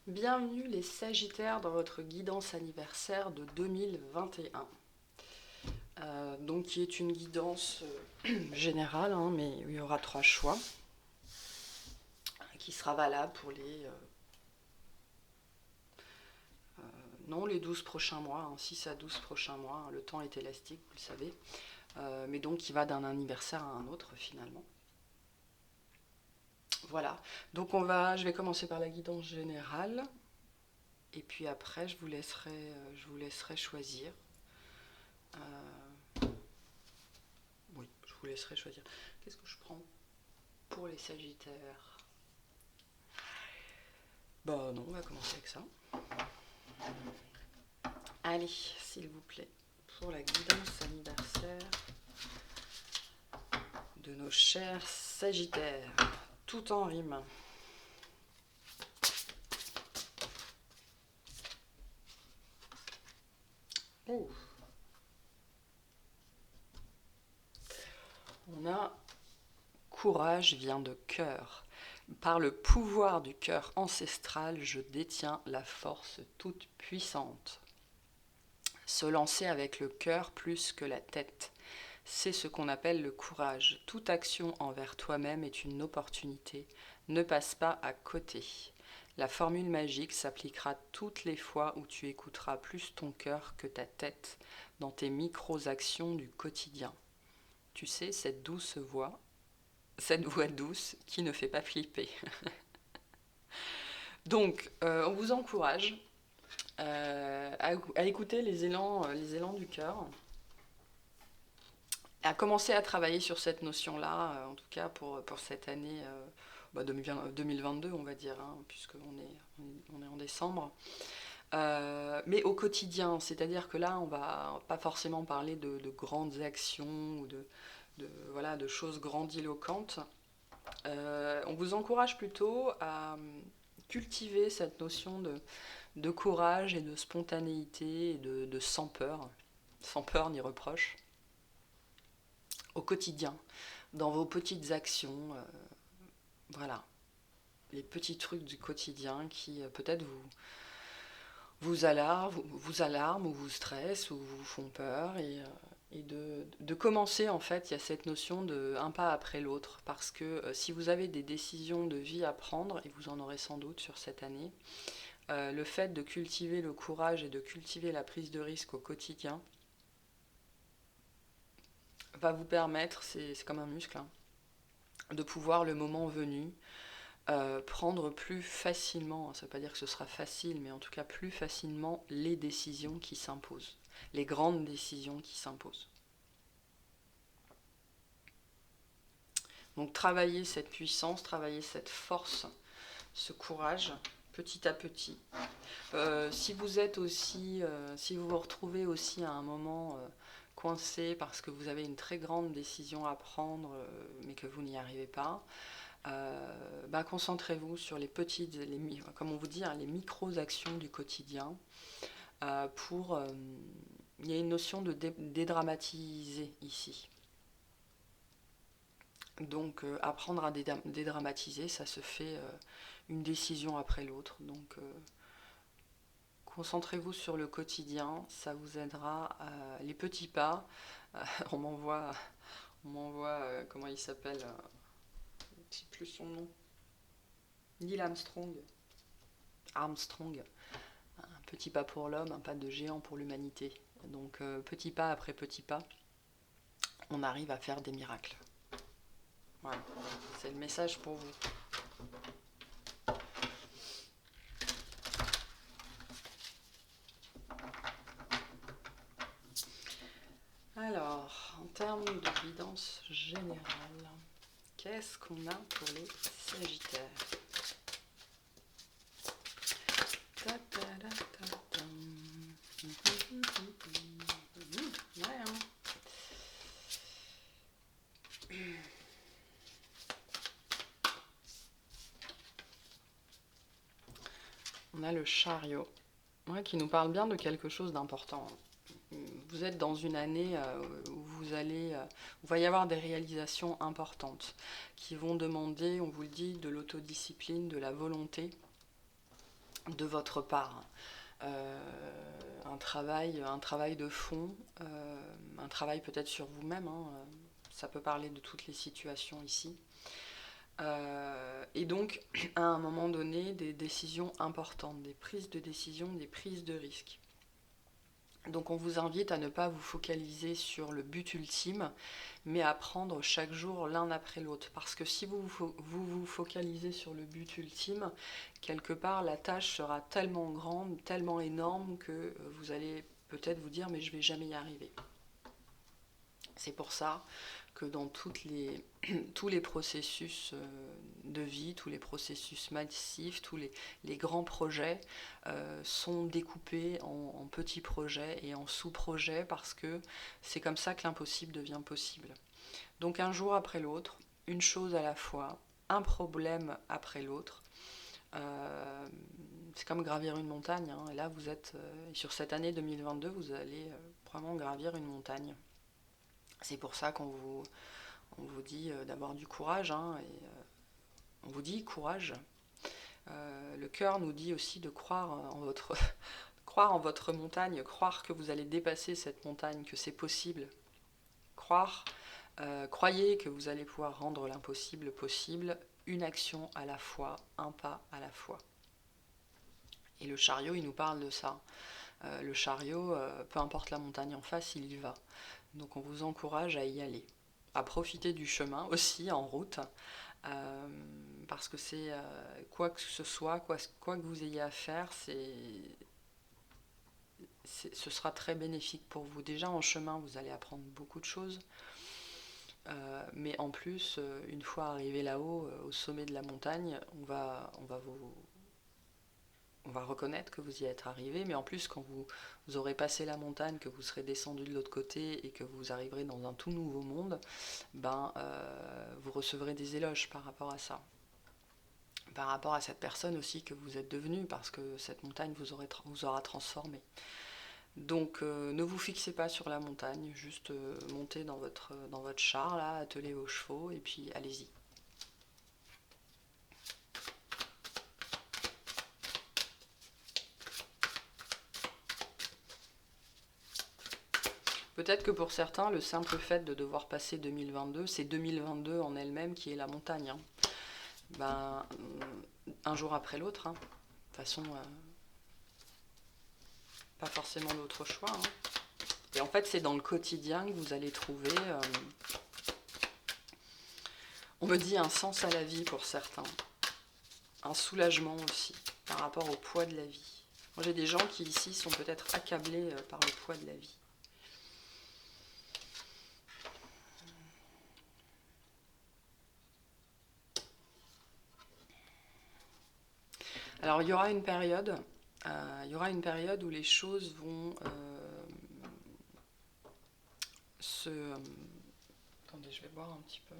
Bienvenue les Sagittaires dans votre guidance anniversaire de 2021. Donc qui est une guidance générale, hein, mais il y aura 3 choix qui sera valable pour les 12 prochains mois, hein, 6 à 12 prochains mois. Hein, le temps est élastique, vous le savez. Mais donc qui va d'un anniversaire à un autre finalement. Voilà, donc je vais commencer par la guidance générale. Et puis après, je vous laisserai choisir. Oui, je vous laisserai choisir. Qu'est-ce que je prends pour les Sagittaires? Bah non, on va commencer avec ça. Allez, s'il vous plaît, pour la guidance anniversaire de nos chers Sagittaires, tout en rime. Oh. On a courage vient de cœur. Par le pouvoir du cœur ancestral, je détiens la force toute puissante. Se lancer avec le cœur plus que la tête. C'est ce qu'on appelle le courage. Toute action envers toi-même est une opportunité. Ne passe pas à côté. La formule magique s'appliquera toutes les fois où tu écouteras plus ton cœur que ta tête dans tes micro-actions du quotidien. Tu sais, cette voix douce qui ne fait pas flipper. Donc, on vous encourage à écouter les élans du cœur, à commencer à travailler sur cette notion-là, en tout cas pour cette année 2022, on va dire, hein, puisqu'on est en décembre. Mais au quotidien, c'est-à-dire que là, on va pas forcément parler de grandes actions ou de choses grandiloquentes. On vous encourage plutôt à cultiver cette notion de courage et de spontanéité et de sans peur ni reproche, au quotidien, dans vos petites actions, voilà, les petits trucs du quotidien qui peut-être vous alarment ou vous stressent ou vous font peur et de commencer en fait, il y a cette notion de un pas après l'autre parce que si vous avez des décisions de vie à prendre, et vous en aurez sans doute sur cette année, le fait de cultiver le courage et de cultiver la prise de risque au quotidien va vous permettre, c'est comme un muscle, hein, de pouvoir le moment venu prendre plus facilement, ça ne veut pas dire que ce sera facile, mais en tout cas plus facilement les décisions qui s'imposent, les grandes décisions qui s'imposent. Donc travailler cette puissance, travailler cette force, ce courage, petit à petit. Si vous vous retrouvez aussi à un moment coincé parce que vous avez une très grande décision à prendre, mais que vous n'y arrivez pas, concentrez-vous sur comme on vous dit, hein, les micro-actions du quotidien. Il y a une notion de dédramatiser ici. Donc apprendre à dédramatiser, ça se fait une décision après l'autre. Donc concentrez-vous sur le quotidien, ça vous aidera. Les petits pas, on m'envoie comment il s'appelle, je ne sais plus son nom, Neil Armstrong. Armstrong, un petit pas pour l'homme, un pas de géant pour l'humanité. Donc petit pas après petit pas, on arrive à faire des miracles. Voilà, c'est le message pour vous. Alors, en termes de guidance générale, qu'est-ce qu'on a pour les Sagittaires? Ouais, hein. On a le chariot, ouais, qui nous parle bien de quelque chose d'important. Vous êtes dans une année où il va y avoir des réalisations importantes qui vont demander, on vous le dit, de l'autodiscipline, de la volonté, de votre part. Un travail de fond, un travail peut-être sur vous-même, hein, ça peut parler de toutes les situations ici. Et donc, à un moment donné, des décisions importantes, des prises de décision, des prises de risques. Donc on vous invite à ne pas vous focaliser sur le but ultime, mais à prendre chaque jour l'un après l'autre. Parce que si vous focalisez sur le but ultime, quelque part la tâche sera tellement grande, tellement énorme que vous allez peut-être vous dire mais je ne vais jamais y arriver. C'est pour ça que dans tous les processus de vie, tous les processus massifs, tous les grands projets sont découpés en petits projets et en sous-projets parce que c'est comme ça que l'impossible devient possible. Donc un jour après l'autre, une chose à la fois, un problème après l'autre. C'est comme gravir une montagne, hein. Et là, vous êtes sur cette année 2022, vous allez vraiment gravir une montagne. C'est pour ça on vous dit d'avoir du courage, hein, et on vous dit courage. Le cœur nous dit aussi de croire croire en votre montagne, croire que vous allez dépasser cette montagne, que c'est possible. Croyez que vous allez pouvoir rendre l'impossible possible, une action à la fois, un pas à la fois. Et le chariot, il nous parle de ça. Le chariot, peu importe la montagne en face, il y va. Donc on vous encourage à y aller, à profiter du chemin aussi en route, parce que c'est quoi que ce soit, quoi que vous ayez à faire, ce sera très bénéfique pour vous. Déjà en chemin, vous allez apprendre beaucoup de choses, mais en plus, une fois arrivé là-haut, au sommet de la montagne, on va reconnaître que vous y êtes arrivé, mais en plus, quand vous aurez passé la montagne, que vous serez descendu de l'autre côté et que vous arriverez dans un tout nouveau monde, vous recevrez des éloges par rapport à ça. Par rapport à cette personne aussi que vous êtes devenu, parce que cette montagne vous aura transformé. Donc ne vous fixez pas sur la montagne, juste montez dans votre char, là, attelez vos chevaux, et puis allez-y. Peut-être que pour certains, le simple fait de devoir passer 2022, c'est 2022 en elle-même qui est la montagne. Hein. Un jour après l'autre, hein. De toute façon, pas forcément d'autre choix. Hein. Et en fait, c'est dans le quotidien que vous allez trouver, on me dit un sens à la vie pour certains, un soulagement aussi par rapport au poids de la vie. Moi, j'ai des gens qui ici sont peut-être accablés par le poids de la vie. Alors il y aura une période où les choses vont attendez, je vais boire un petit peu.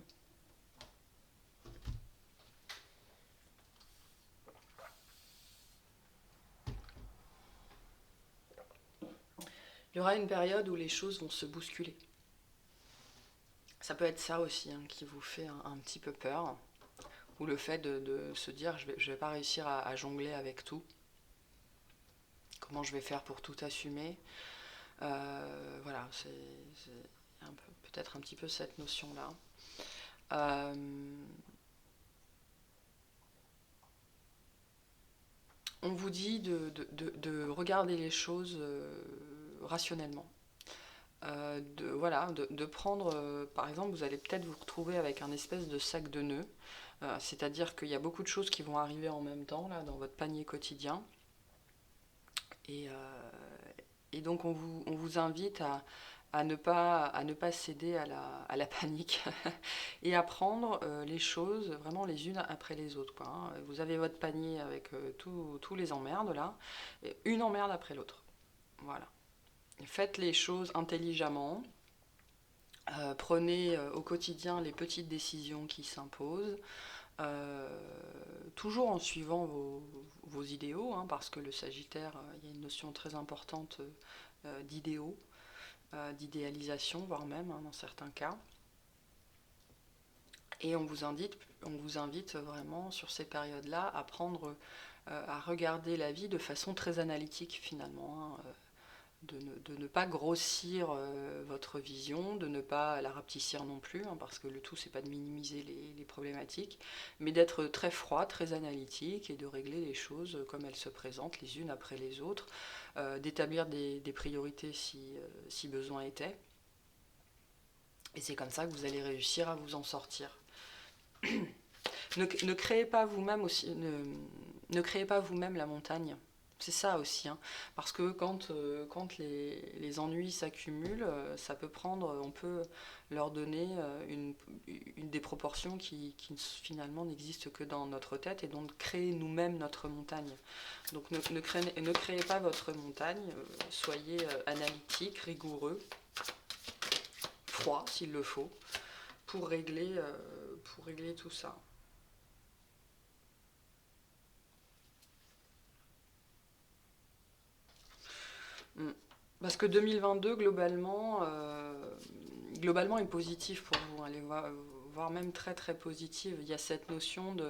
Il y aura une période où les choses vont se bousculer. Ça peut être ça aussi, hein, qui vous fait un petit peu peur. Ou le fait de se dire je vais pas réussir à jongler avec tout. Comment je vais faire pour tout assumer. Voilà, c'est peut-être un petit peu cette notion-là. On vous dit de regarder les choses rationnellement. De prendre, par exemple, vous allez peut-être vous retrouver avec un espèce de sac de nœuds, c'est-à-dire qu'il y a beaucoup de choses qui vont arriver en même temps là, dans votre panier quotidien. Et donc on vous invite à ne pas céder à la panique et à prendre les choses vraiment les unes après les autres. Quoi, hein. Vous avez votre panier avec tous les emmerdes là, et une emmerde après l'autre. Voilà. Faites les choses intelligemment. Prenez au quotidien les petites décisions qui s'imposent. Toujours en suivant vos idéaux, hein, parce que le Sagittaire, il y a une notion très importante d'idéaux, d'idéalisation, voire même, hein, dans certains cas. Et on vous invite vraiment sur ces périodes-là à à regarder la vie de façon très analytique finalement, hein, de ne pas grossir votre vision, de ne pas la rapetissir non plus, hein, parce que le tout c'est pas de minimiser les problématiques, mais d'être très froid, très analytique et de régler les choses comme elles se présentent les unes après les autres, d'établir des priorités si besoin était. Et c'est comme ça que vous allez réussir à vous en sortir. Ne créez pas vous-même aussi, ne créez pas vous-même la montagne. C'est ça aussi, hein. Parce que quand les ennuis s'accumulent, ça peut prendre, on peut leur donner une des proportions qui finalement n'existent que dans notre tête et donc créer nous-mêmes notre montagne. Donc ne créez pas votre montagne, soyez analytique, rigoureux, froid s'il le faut, pour régler tout ça. Mm. Parce que 2022, globalement est positif pour vous, hein, voire même très très positive. Il y a cette notion de...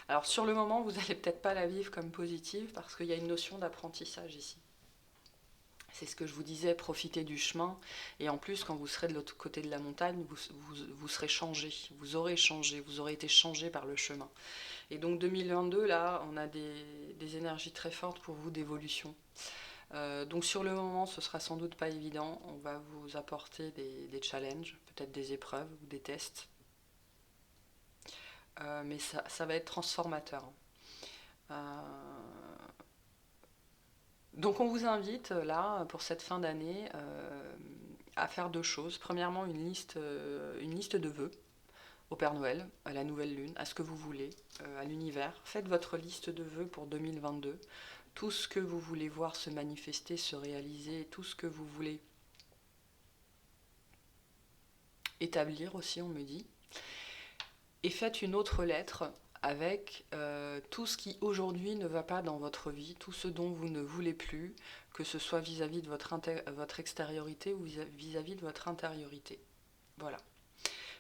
Alors sur le moment, vous n'allez peut-être pas la vivre comme positive parce qu'il y a une notion d'apprentissage ici. C'est ce que je vous disais, profitez du chemin. Et en plus, quand vous serez de l'autre côté de la montagne, vous serez changé, vous aurez changé, vous aurez été changé par le chemin. Et donc 2022, là, on a des énergies très fortes pour vous d'évolution. Donc sur le moment, ce sera sans doute pas évident. On va vous apporter des challenges, peut-être des épreuves ou des tests. Mais ça va être transformateur. Euh, donc on vous invite là, pour cette fin d'année, à faire deux choses. Premièrement, une liste de vœux au Père Noël, à la nouvelle lune, à ce que vous voulez, à l'univers. Faites votre liste de vœux pour 2022. Tout ce que vous voulez voir se manifester, se réaliser, tout ce que vous voulez établir aussi, on me dit. Et faites une autre lettre avec tout ce qui aujourd'hui ne va pas dans votre vie, tout ce dont vous ne voulez plus, que ce soit vis-à-vis de votre extériorité ou vis-à-vis de votre intériorité. Voilà.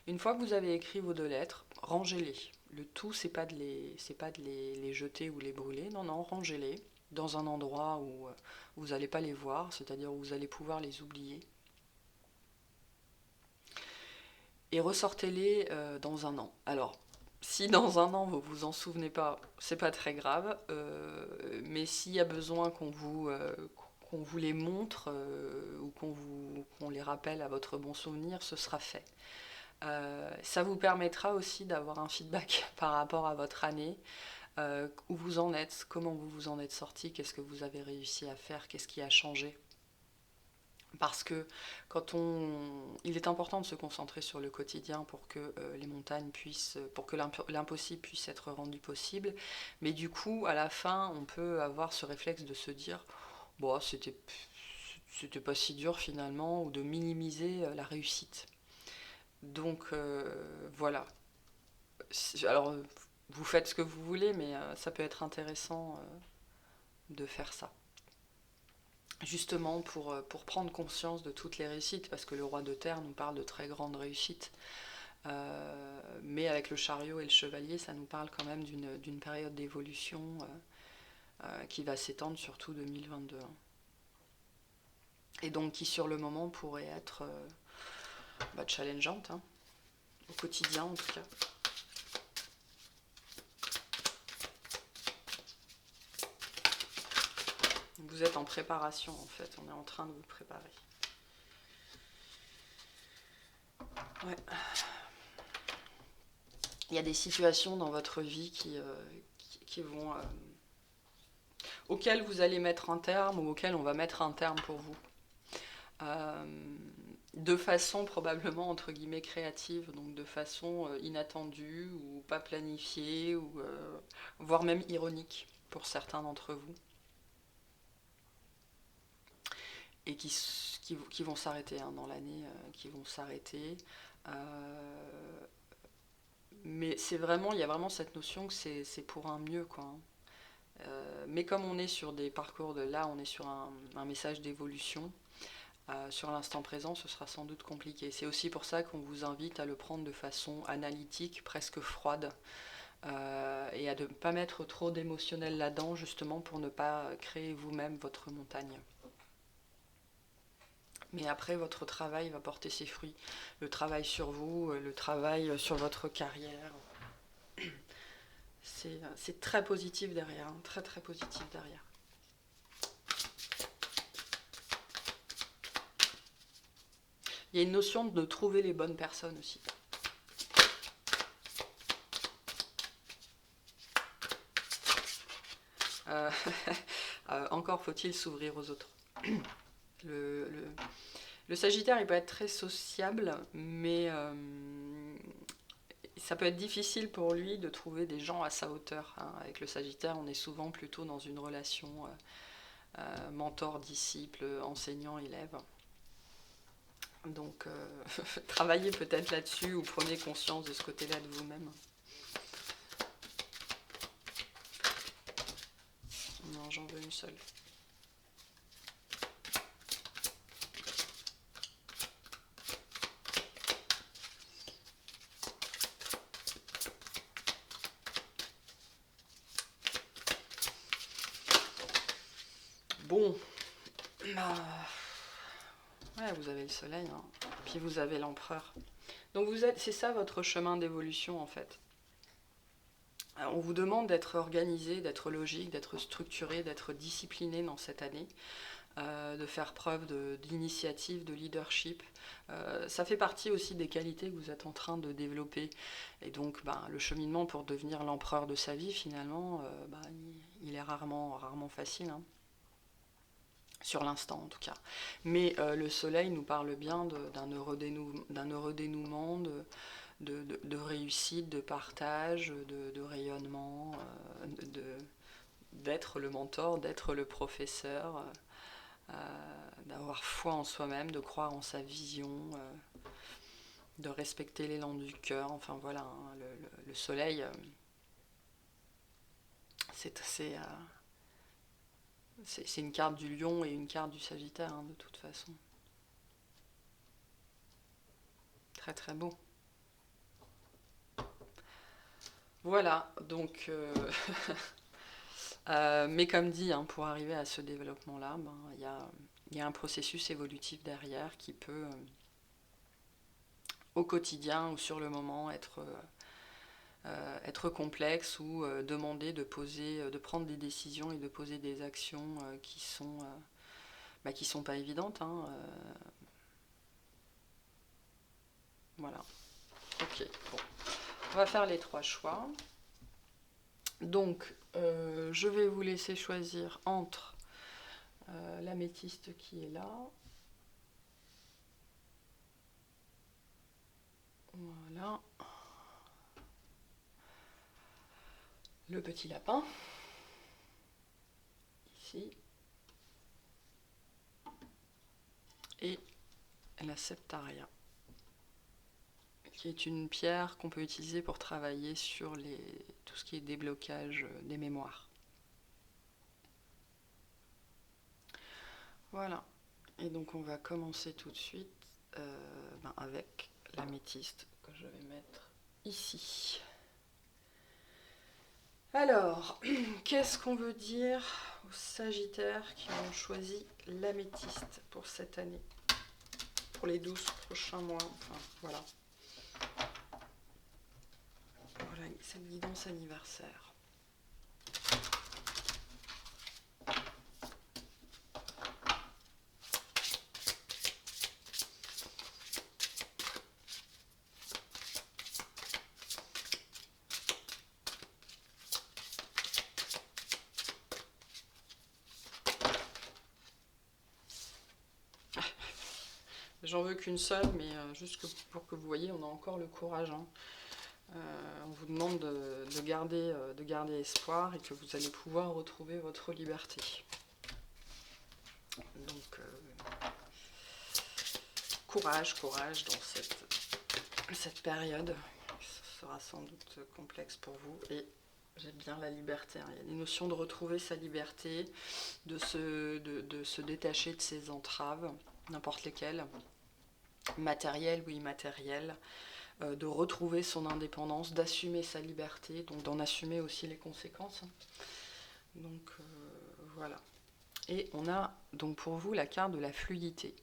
Une fois que vous avez écrit vos deux lettres, rangez-les. Le tout, c'est pas de les jeter ou les brûler. Non, non, rangez-les dans un endroit où vous n'allez pas les voir, c'est-à-dire où vous allez pouvoir les oublier. Et ressortez-les dans un an. Alors, si dans un an vous vous en souvenez pas, c'est pas très grave, mais s'il y a besoin qu'on vous les montre ou qu'on les rappelle à votre bon souvenir, ce sera fait. Ça vous permettra aussi d'avoir un feedback par rapport à votre année, où vous en êtes, comment vous vous en êtes sorti, qu'est-ce que vous avez réussi à faire, qu'est-ce qui a changé. Parce que il est important de se concentrer sur le quotidien pour que les montagnes puissent, pour que l'impossible puisse être rendu possible. Mais du coup, à la fin, on peut avoir ce réflexe de se dire, bon, c'était pas si dur finalement, ou de minimiser la réussite. Donc voilà. Alors, vous faites ce que vous voulez, mais ça peut être intéressant de faire ça. Justement pour prendre conscience de toutes les réussites, parce que le roi de terre nous parle de très grandes réussites. Mais avec le chariot et le chevalier, ça nous parle quand même d'une période d'évolution qui va s'étendre sur tout 2022. Et donc qui sur le moment pourrait être challengeante, hein, au quotidien en tout cas. Vous êtes en préparation en fait, on est en train de vous préparer. Ouais. Il y a des situations dans votre vie qui vont, auxquelles vous allez mettre un terme ou auxquelles on va mettre un terme pour vous. De façon probablement entre guillemets créative, donc de façon inattendue ou pas planifiée, ou voire même ironique pour certains d'entre vous. Et qui vont s'arrêter dans l'année, qui vont s'arrêter. Mais il y a vraiment cette notion que c'est pour un mieux, quoi. Mais comme on est sur des parcours on est sur un message d'évolution, Sur l'instant présent, ce sera sans doute compliqué. C'est aussi pour ça qu'on vous invite à le prendre de façon analytique, presque froide, et à ne pas mettre trop d'émotionnel là-dedans, justement pour ne pas créer vous-même votre montagne. Mais après, votre travail va porter ses fruits. Le travail sur vous, le travail sur votre carrière. C'est très positif derrière, hein, très très positif derrière. Il y a une notion de trouver les bonnes personnes aussi. Euh, encore faut-il s'ouvrir aux autres. Le, le, le Sagittaire, il peut être très sociable, mais ça peut être difficile pour lui de trouver des gens à sa hauteur, hein. Avec le Sagittaire, on est souvent plutôt dans une relation mentor-disciple, enseignant-élève. Donc, travaillez peut-être là-dessus ou prenez conscience de ce côté-là de vous-même. Non, j'en veux une seule. Bon, ouais, vous avez le soleil, hein. Puis vous avez l'empereur. Donc c'est ça votre chemin d'évolution en fait. Alors, on vous demande d'être organisé, d'être logique, d'être structuré, d'être discipliné dans cette année, de faire preuve d'initiative, de leadership. Ça fait partie aussi des qualités que vous êtes en train de développer. Et donc le cheminement pour devenir l'empereur de sa vie finalement, il est rarement facile, hein. Sur l'instant en tout cas. Mais le soleil nous parle bien d'un heureux dénouement, de réussite, de partage, de rayonnement, d'être le mentor, d'être le professeur, d'avoir foi en soi-même, de croire en sa vision, de respecter l'élan du cœur. Enfin voilà, hein, le soleil, c'est une carte du lion et une carte du sagittaire, hein, de toute façon. Très très beau. Voilà, donc... mais comme dit, hein, pour arriver à ce développement-là, il y a un processus évolutif derrière qui peut, au quotidien ou sur le moment, être complexe ou demander de prendre des décisions et de poser des actions qui sont pas évidentes, hein, voilà. Ok, bon. On va faire les 3 choix. Donc, je vais vous laisser choisir entre l'améthyste qui est là. Voilà. Le petit lapin. Ici. Et la septaria, qui est une pierre qu'on peut utiliser pour travailler sur tout ce qui est déblocage des mémoires. Voilà. Et donc on va commencer tout de suite avec l'améthyste que je vais mettre ici. Alors, qu'est-ce qu'on veut dire aux Sagittaires qui ont choisi l'améthyste pour cette année, pour les 12 prochains mois, enfin voilà. Voilà cette guidance anniversaire. J'en veux qu'une seule, mais juste pour que vous voyez, on a encore le courage, hein. On vous demande de garder espoir et que vous allez pouvoir retrouver votre liberté. Donc, courage dans cette période. Ce sera sans doute complexe pour vous. Et j'aime bien la liberté, hein. Il y a des notions de retrouver sa liberté, de se détacher de ses entraves. n'importe lesquels, matériels ou immatériels, de retrouver son indépendance, d'assumer sa liberté, donc d'en assumer aussi les conséquences. Donc voilà. Et on a donc pour vous la carte de la fluidité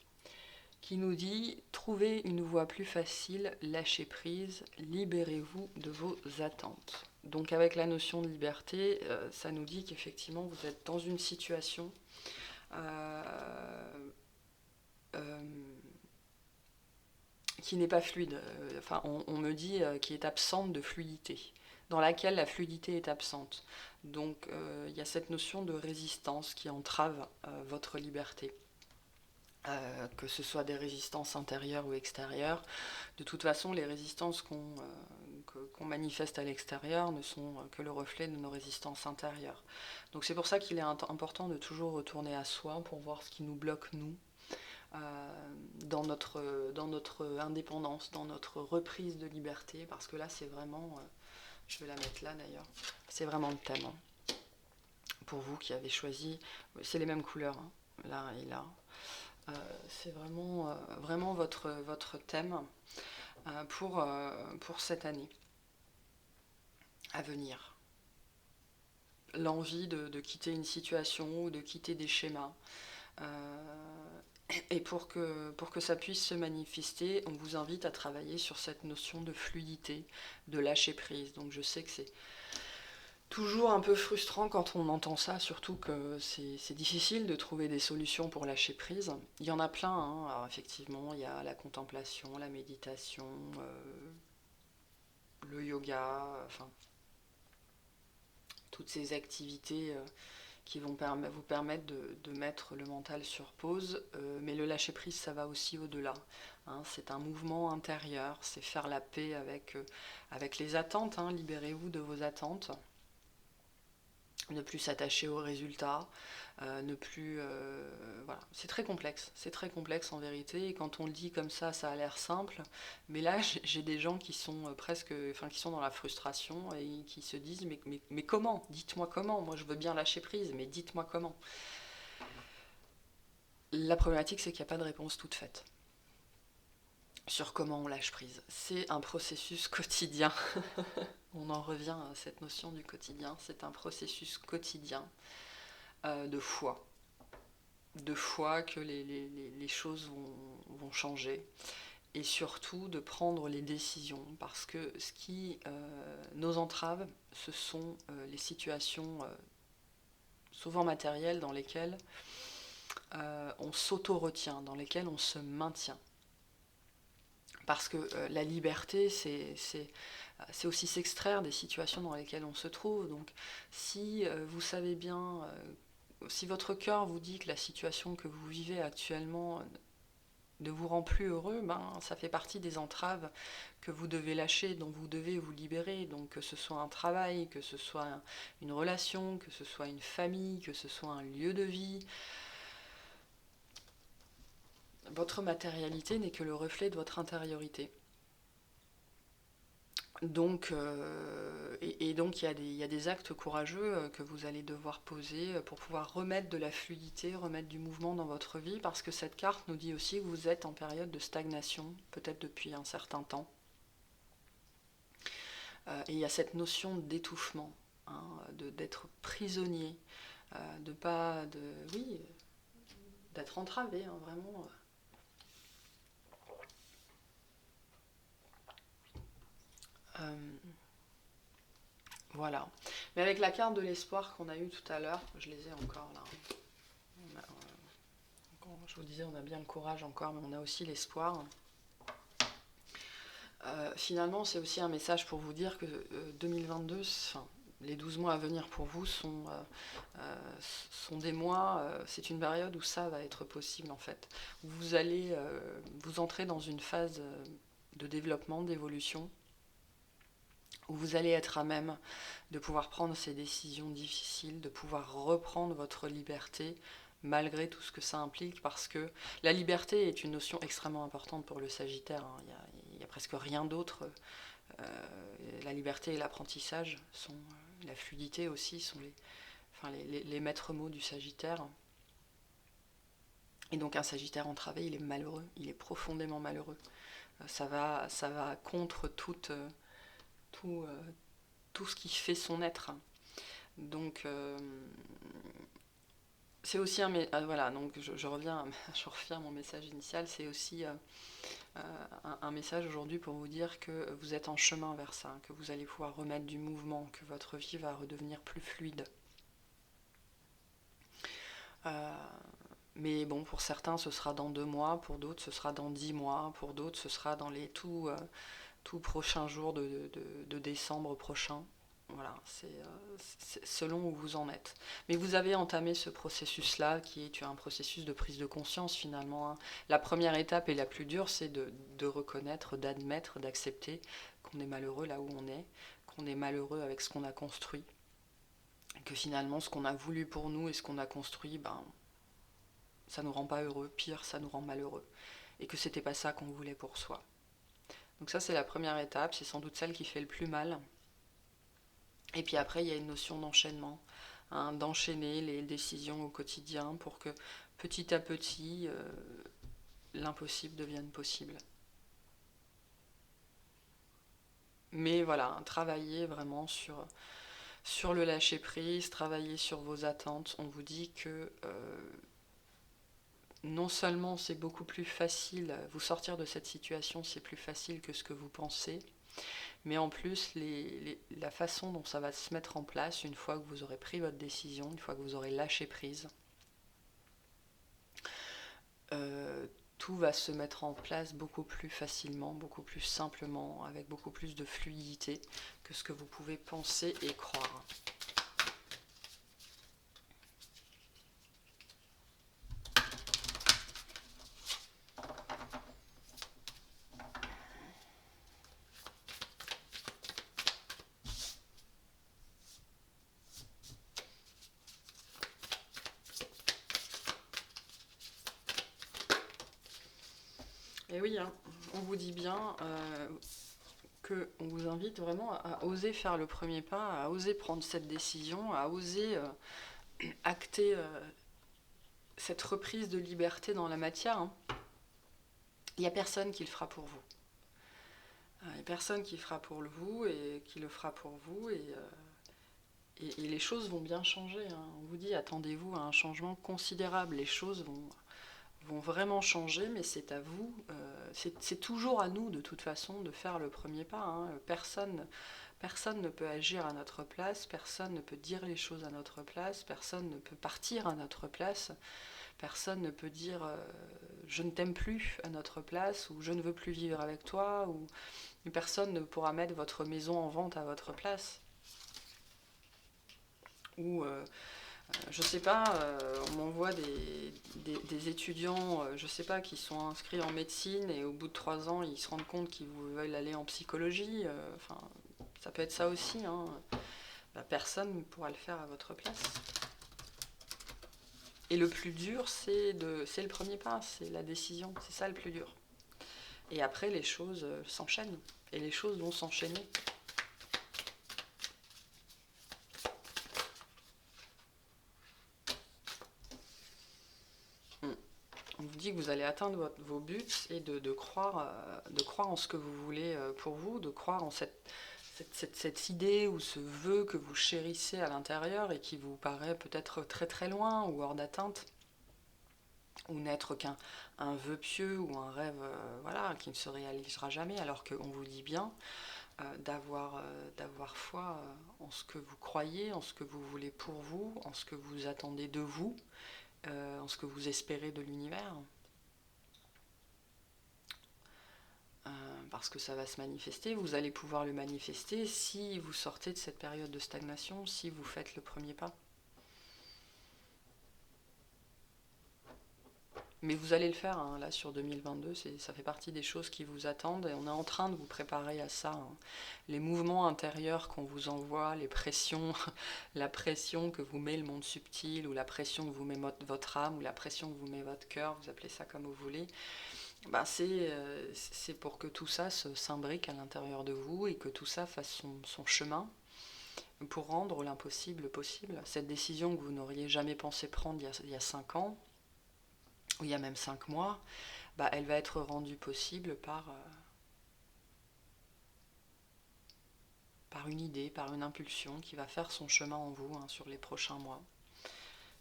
qui nous dit « Trouvez une voie plus facile, lâchez prise, libérez-vous de vos attentes ». Donc avec la notion de liberté, ça nous dit qu'effectivement vous êtes dans une situation qui n'est pas fluide, enfin on me dit qui est absente de fluidité, dans laquelle la fluidité est absente. Donc il y a cette notion de résistance qui entrave votre liberté. Que ce soit des résistances intérieures ou extérieures. De toute façon, les résistances qu'on manifeste à l'extérieur ne sont que le reflet de nos résistances intérieures. Donc c'est pour ça qu'il est important de toujours retourner à soi pour voir ce qui nous bloque, nous, dans notre indépendance, dans notre reprise de liberté, parce que là, c'est vraiment... je vais la mettre là, d'ailleurs. C'est vraiment le thème. Hein. Pour vous qui avez choisi... C'est les mêmes couleurs, hein, là et là. C'est vraiment votre thème pour cette année à venir. L'envie de quitter une situation ou de quitter des schémas. Et pour que ça puisse se manifester, on vous invite à travailler sur cette notion de fluidité, de lâcher prise. Donc je sais que c'est toujours un peu frustrant quand on entend ça, surtout que c'est difficile de trouver des solutions pour lâcher prise. Il y en a plein, hein. Alors effectivement, il y a la contemplation, la méditation, le yoga, enfin, toutes ces activités qui vont vous permettre de mettre le mental sur pause. Mais le lâcher prise, ça va aussi au-delà. Hein. C'est un mouvement intérieur, c'est faire la paix avec les attentes. Hein. Libérez-vous de vos attentes. Ne plus s'attacher aux résultats, ne plus... voilà, c'est très complexe en vérité, et quand on le dit comme ça a l'air simple, mais là j'ai des gens qui sont qui sont dans la frustration et qui se disent mais comment? Dites-moi comment, moi je veux bien lâcher prise, mais dites-moi comment. La problématique c'est qu'il n'y a pas de réponse toute faite sur comment on lâche prise. C'est un processus quotidien. On en revient à cette notion du quotidien. C'est un processus quotidien de foi. De foi que les choses vont changer. Et surtout de prendre les décisions. Parce que ce qui nous entrave, ce sont les situations souvent matérielles dans lesquelles on s'auto-retient, dans lesquelles on se maintient. Parce que la liberté, c'est aussi s'extraire des situations dans lesquelles on se trouve. Donc si vous savez bien, si votre cœur vous dit que la situation que vous vivez actuellement ne vous rend plus heureux, ça fait partie des entraves que vous devez lâcher, dont vous devez vous libérer. Donc que ce soit un travail, que ce soit une relation, que ce soit une famille, que ce soit un lieu de vie. Votre matérialité n'est que le reflet de votre intériorité. Donc, donc il y a des actes courageux que vous allez devoir poser pour pouvoir remettre de la fluidité, remettre du mouvement dans votre vie, parce que cette carte nous dit aussi que vous êtes en période de stagnation, peut-être depuis un certain temps. Et il y a cette notion d'étouffement, hein, d'être prisonnier, d'être entravé, hein, vraiment. Voilà. Mais avec la carte de l'espoir qu'on a eue tout à l'heure, je les ai encore là. Je vous disais, on a bien le courage encore, mais on a aussi l'espoir. Finalement, c'est aussi un message pour vous dire que 2022, les 12 mois à venir pour vous sont des mois, c'est une période où ça va être possible en fait. Vous allez vous entrer dans une phase de développement, d'évolution, où vous allez être à même de pouvoir prendre ces décisions difficiles, de pouvoir reprendre votre liberté, malgré tout ce que ça implique, parce que la liberté est une notion extrêmement importante pour le Sagittaire. Hein. Il y a presque rien d'autre. La liberté et l'apprentissage, la fluidité aussi, sont les maîtres mots du Sagittaire. Et donc un Sagittaire entravé, il est malheureux, il est profondément malheureux. Ça va contre tout, tout ce qui fait son être. Donc c'est aussi voilà, donc je reviens, je refais à mon message initial, c'est aussi un message aujourd'hui pour vous dire que vous êtes en chemin vers ça, que vous allez pouvoir remettre du mouvement, que votre vie va redevenir plus fluide. Euh, mais bon, pour certains, ce sera dans 2 mois, pour d'autres, ce sera dans 10 mois, pour d'autres, ce sera dans les tout prochains jours de décembre prochain. Voilà, c'est selon où vous en êtes. Mais vous avez entamé ce processus-là, qui est un processus de prise de conscience finalement, hein. La première étape et la plus dure, c'est de reconnaître, d'admettre, d'accepter qu'on est malheureux là où on est, qu'on est malheureux avec ce qu'on a construit, que finalement ce qu'on a voulu pour nous et ce qu'on a construit, ben, ça nous rend pas heureux, pire, ça nous rend malheureux. Et que c'était pas ça qu'on voulait pour soi. Donc ça, c'est la première étape, c'est sans doute celle qui fait le plus mal. Et puis après, il y a une notion d'enchaînement, hein, d'enchaîner les décisions au quotidien pour que petit à petit, l'impossible devienne possible. Mais voilà, travailler vraiment sur le lâcher-prise, travailler sur vos attentes. On vous dit que non seulement c'est beaucoup plus facile, vous sortir de cette situation, c'est plus facile que ce que vous pensez, mais en plus, la façon dont ça va se mettre en place, une fois que vous aurez pris votre décision, une fois que vous aurez lâché prise, euh, tout va se mettre en place beaucoup plus facilement, beaucoup plus simplement, avec beaucoup plus de fluidité que ce que vous pouvez penser et croire. Et oui, hein, on vous dit bien qu'on vous invite vraiment à oser faire le premier pas, à oser prendre cette décision, à oser acter cette reprise de liberté dans la matière, hein. Il n'y a personne qui le fera pour vous. Il n'y a personne qui le fera pour vous et qui le fera pour vous. Et les choses vont bien changer, hein. On vous dit, attendez-vous à un changement considérable. Les choses vont vraiment changer, mais c'est à vous. C'est toujours à nous, de toute façon, de faire le premier pas, hein. Personne ne peut agir à notre place, personne ne peut dire les choses à notre place, personne ne peut partir à notre place. Personne ne peut dire je ne t'aime plus à notre place, ou je ne veux plus vivre avec toi, ou personne ne pourra mettre votre maison en vente à votre place. Ou je sais pas, on m'envoie des étudiants, je sais pas, qui sont inscrits en médecine et au bout de 3 ans ils se rendent compte qu'ils veulent aller en psychologie. Enfin, ça peut être ça aussi, hein. Personne ne pourra le faire à votre place. Et le plus dur, c'est le premier pas, c'est la décision, c'est ça le plus dur. Et après, les choses s'enchaînent, et les choses vont s'enchaîner. On vous dit que vous allez atteindre vos buts et de croire en ce que vous voulez pour vous, de croire en cette idée ou ce vœu que vous chérissez à l'intérieur et qui vous paraît peut-être très très loin ou hors d'atteinte, ou n'être qu'un vœu pieux ou un rêve voilà, qui ne se réalisera jamais, alors qu'on vous dit bien d'avoir foi en ce que vous croyez, en ce que vous voulez pour vous, en ce que vous attendez de vous, en ce que vous espérez de l'univers. Parce que ça va se manifester, vous allez pouvoir le manifester si vous sortez de cette période de stagnation, si vous faites le premier pas. Mais vous allez le faire, hein, là sur 2022, ça fait partie des choses qui vous attendent et on est en train de vous préparer à ça, hein. Les mouvements intérieurs qu'on vous envoie, les pressions, la pression que vous met le monde subtil, ou la pression que vous met votre âme, ou la pression que vous met votre cœur, vous appelez ça comme vous voulez, bah c'est pour que tout ça s'imbrique à l'intérieur de vous et que tout ça fasse son chemin pour rendre l'impossible possible. Cette décision que vous n'auriez jamais pensé prendre il y a 5 ans, ou il y a même 5 mois, bah, elle va être rendue possible par une idée, par une impulsion qui va faire son chemin en vous, hein, sur les prochains mois,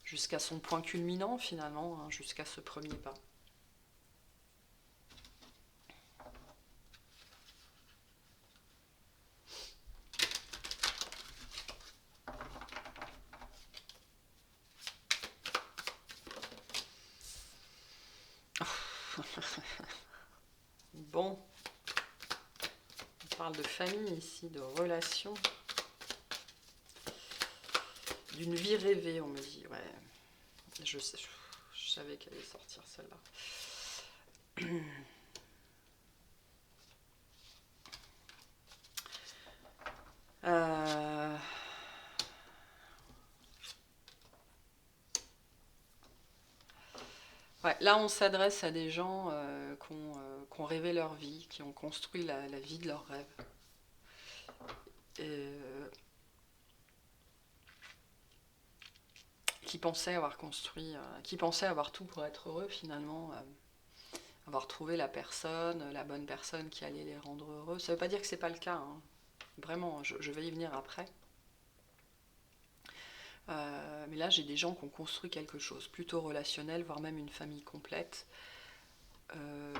jusqu'à son point culminant finalement, hein, jusqu'à ce premier pas. Bon, on parle de famille ici, de relations, d'une vie rêvée, on me dit. Ouais, je savais qu'elle allait sortir celle-là. Euh, Ouais, là, on s'adresse à des gens qui ont rêvé leur vie, qui ont construit la vie de leurs rêves. Et, qui pensaient avoir construit, qui pensaient avoir tout pour être heureux finalement, avoir trouvé la bonne personne qui allait les rendre heureux. Ça ne veut pas dire que c'est pas le cas, hein. Vraiment, je vais y venir après. Mais là, j'ai des gens qui ont construit quelque chose, plutôt relationnel, voire même une famille complète, euh,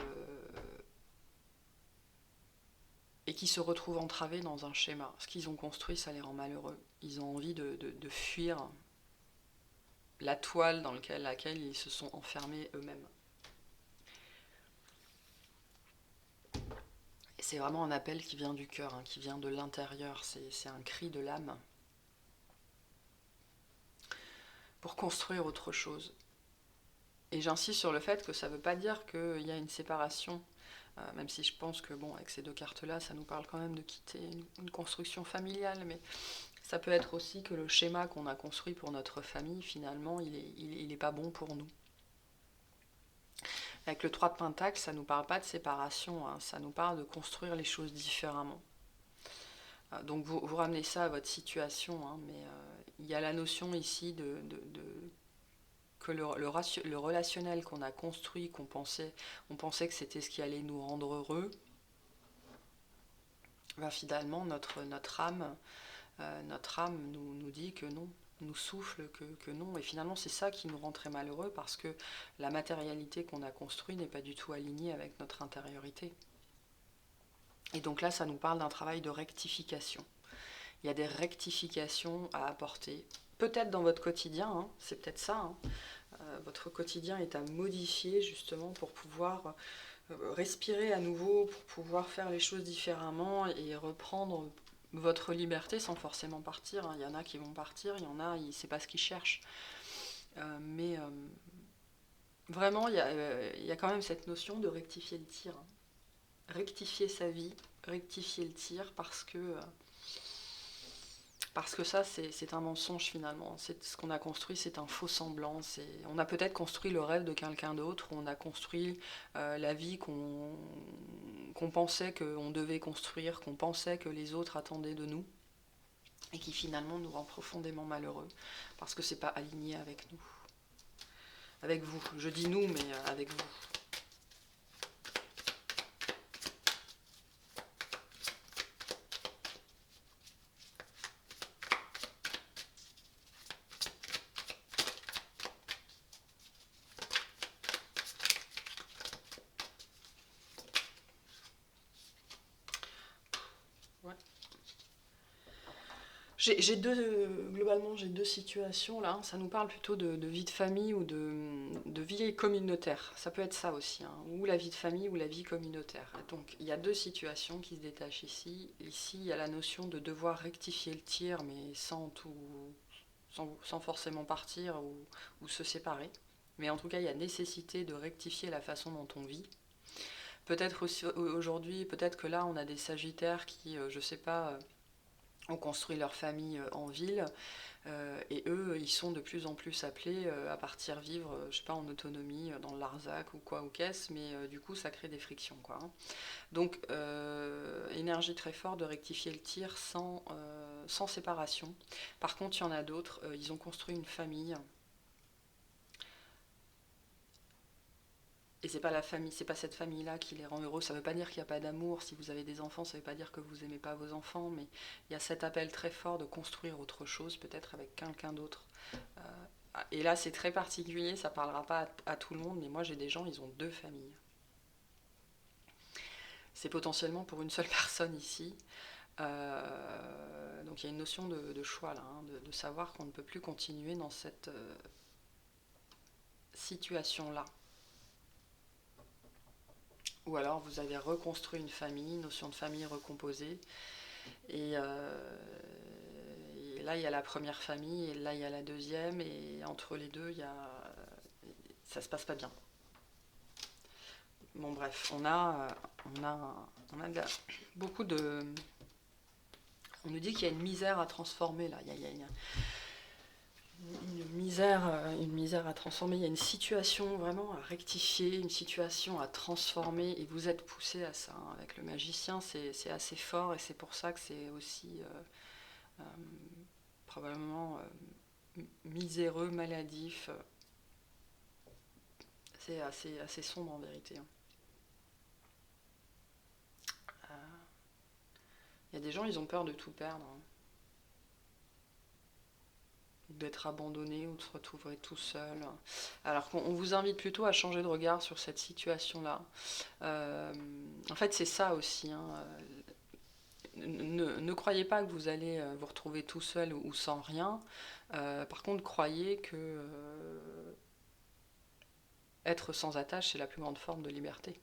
et qui se retrouvent entravés dans un schéma. Ce qu'ils ont construit, ça les rend malheureux. Ils ont envie de fuir la toile dans laquelle ils se sont enfermés eux-mêmes. Et c'est vraiment un appel qui vient du cœur, hein, qui vient de l'intérieur. C'est un cri de l'âme pour construire autre chose. Et j'insiste sur le fait que ça ne veut pas dire qu'il y a une séparation, même si je pense que, bon, avec ces deux cartes-là, ça nous parle quand même de quitter une construction familiale, mais ça peut être aussi que le schéma qu'on a construit pour notre famille, finalement, il est pas bon pour nous. Avec le 3 de Pentacle, ça ne nous parle pas de séparation, hein, ça nous parle de construire les choses différemment. Donc vous ramenez ça à votre situation, hein, mais il y a la notion ici que le relationnel qu'on a construit, on pensait que c'était ce qui allait nous rendre heureux, ben finalement notre âme nous dit que non, nous souffle que non, et finalement c'est ça qui nous rend très malheureux parce que la matérialité qu'on a construite n'est pas du tout alignée avec notre intériorité. Et donc là, ça nous parle d'un travail de rectification. Il y a des rectifications à apporter. Peut-être dans votre quotidien, hein, c'est peut-être ça. Hein. Votre quotidien est à modifier justement pour pouvoir respirer à nouveau, pour pouvoir faire les choses différemment et reprendre votre liberté sans forcément partir. Hein. Il y en a qui vont partir, il y en a, c'est pas ce qu'ils cherchent. Mais vraiment, il y a quand même cette notion de rectifier le tir. Hein. Rectifier sa vie, rectifier le tir parce que ça, c'est un mensonge finalement. Ce qu'on a construit, c'est un faux semblant. On a peut-être construit le rêve de quelqu'un d'autre, on a construit la vie qu'on pensait qu'on devait construire, qu'on pensait que les autres attendaient de nous, et qui finalement nous rend profondément malheureux, parce que c'est pas aligné avec nous. Avec vous. Je dis nous, mais avec vous. Ouais. Globalement, j'ai deux situations là. Ça nous parle plutôt de vie de famille ou de vie communautaire. Ça peut être ça aussi, hein. Ou la vie de famille ou la vie communautaire. Donc il y a deux situations qui se détachent ici. Ici, il y a la notion de devoir rectifier le tir, mais sans forcément partir ou se séparer. Mais en tout cas, il y a nécessité de rectifier la façon dont on vit. Peut-être aussi aujourd'hui, peut-être que là, on a des sagittaires qui, je sais pas, ont construit leur famille en ville, et eux, ils sont de plus en plus appelés à partir vivre, je sais pas, en autonomie, dans le Larzac ou quoi ou qu'est-ce, mais du coup, ça crée des frictions, quoi. Hein. Donc, énergie très forte de rectifier le tir sans séparation. Par contre, il y en a d'autres, ils ont construit une famille Et c'est pas la famille, c'est pas cette famille-là qui les rend heureux. Ça veut pas dire qu'il n'y a pas d'amour. Si vous avez des enfants, ça veut pas dire que vous aimez pas vos enfants, mais il y a cet appel très fort de construire autre chose, peut-être avec quelqu'un d'autre. Et là, c'est très particulier, ça parlera pas à tout le monde, mais moi j'ai des gens, ils ont 2 familles. C'est potentiellement pour une seule personne ici. Donc il y a une notion de choix là, hein, de savoir qu'on ne peut plus continuer dans cette situation-là. Ou alors vous avez reconstruit une famille, notion de famille recomposée, et, et là il y a la première famille, et là il y a la deuxième, et entre les deux, ça se passe pas bien. Bon bref, on a beaucoup de... On nous dit qu'il y a une misère à transformer là, il y a une misère à transformer, il y a une situation vraiment à rectifier, une situation à transformer, et vous êtes poussé à ça, hein. Avec le magicien, c'est assez fort, et c'est pour ça que c'est aussi euh, probablement miséreux, maladif. C'est assez sombre en vérité, hein. Il y a des gens, ils ont peur de tout perdre, hein. D'être abandonné ou de se retrouver tout seul. Alors qu'on vous invite plutôt à changer de regard sur cette situation-là. En fait, c'est ça aussi, hein. Ne croyez pas que vous allez vous retrouver tout seul ou sans rien. Par contre, croyez que être sans attache, c'est la plus grande forme de liberté.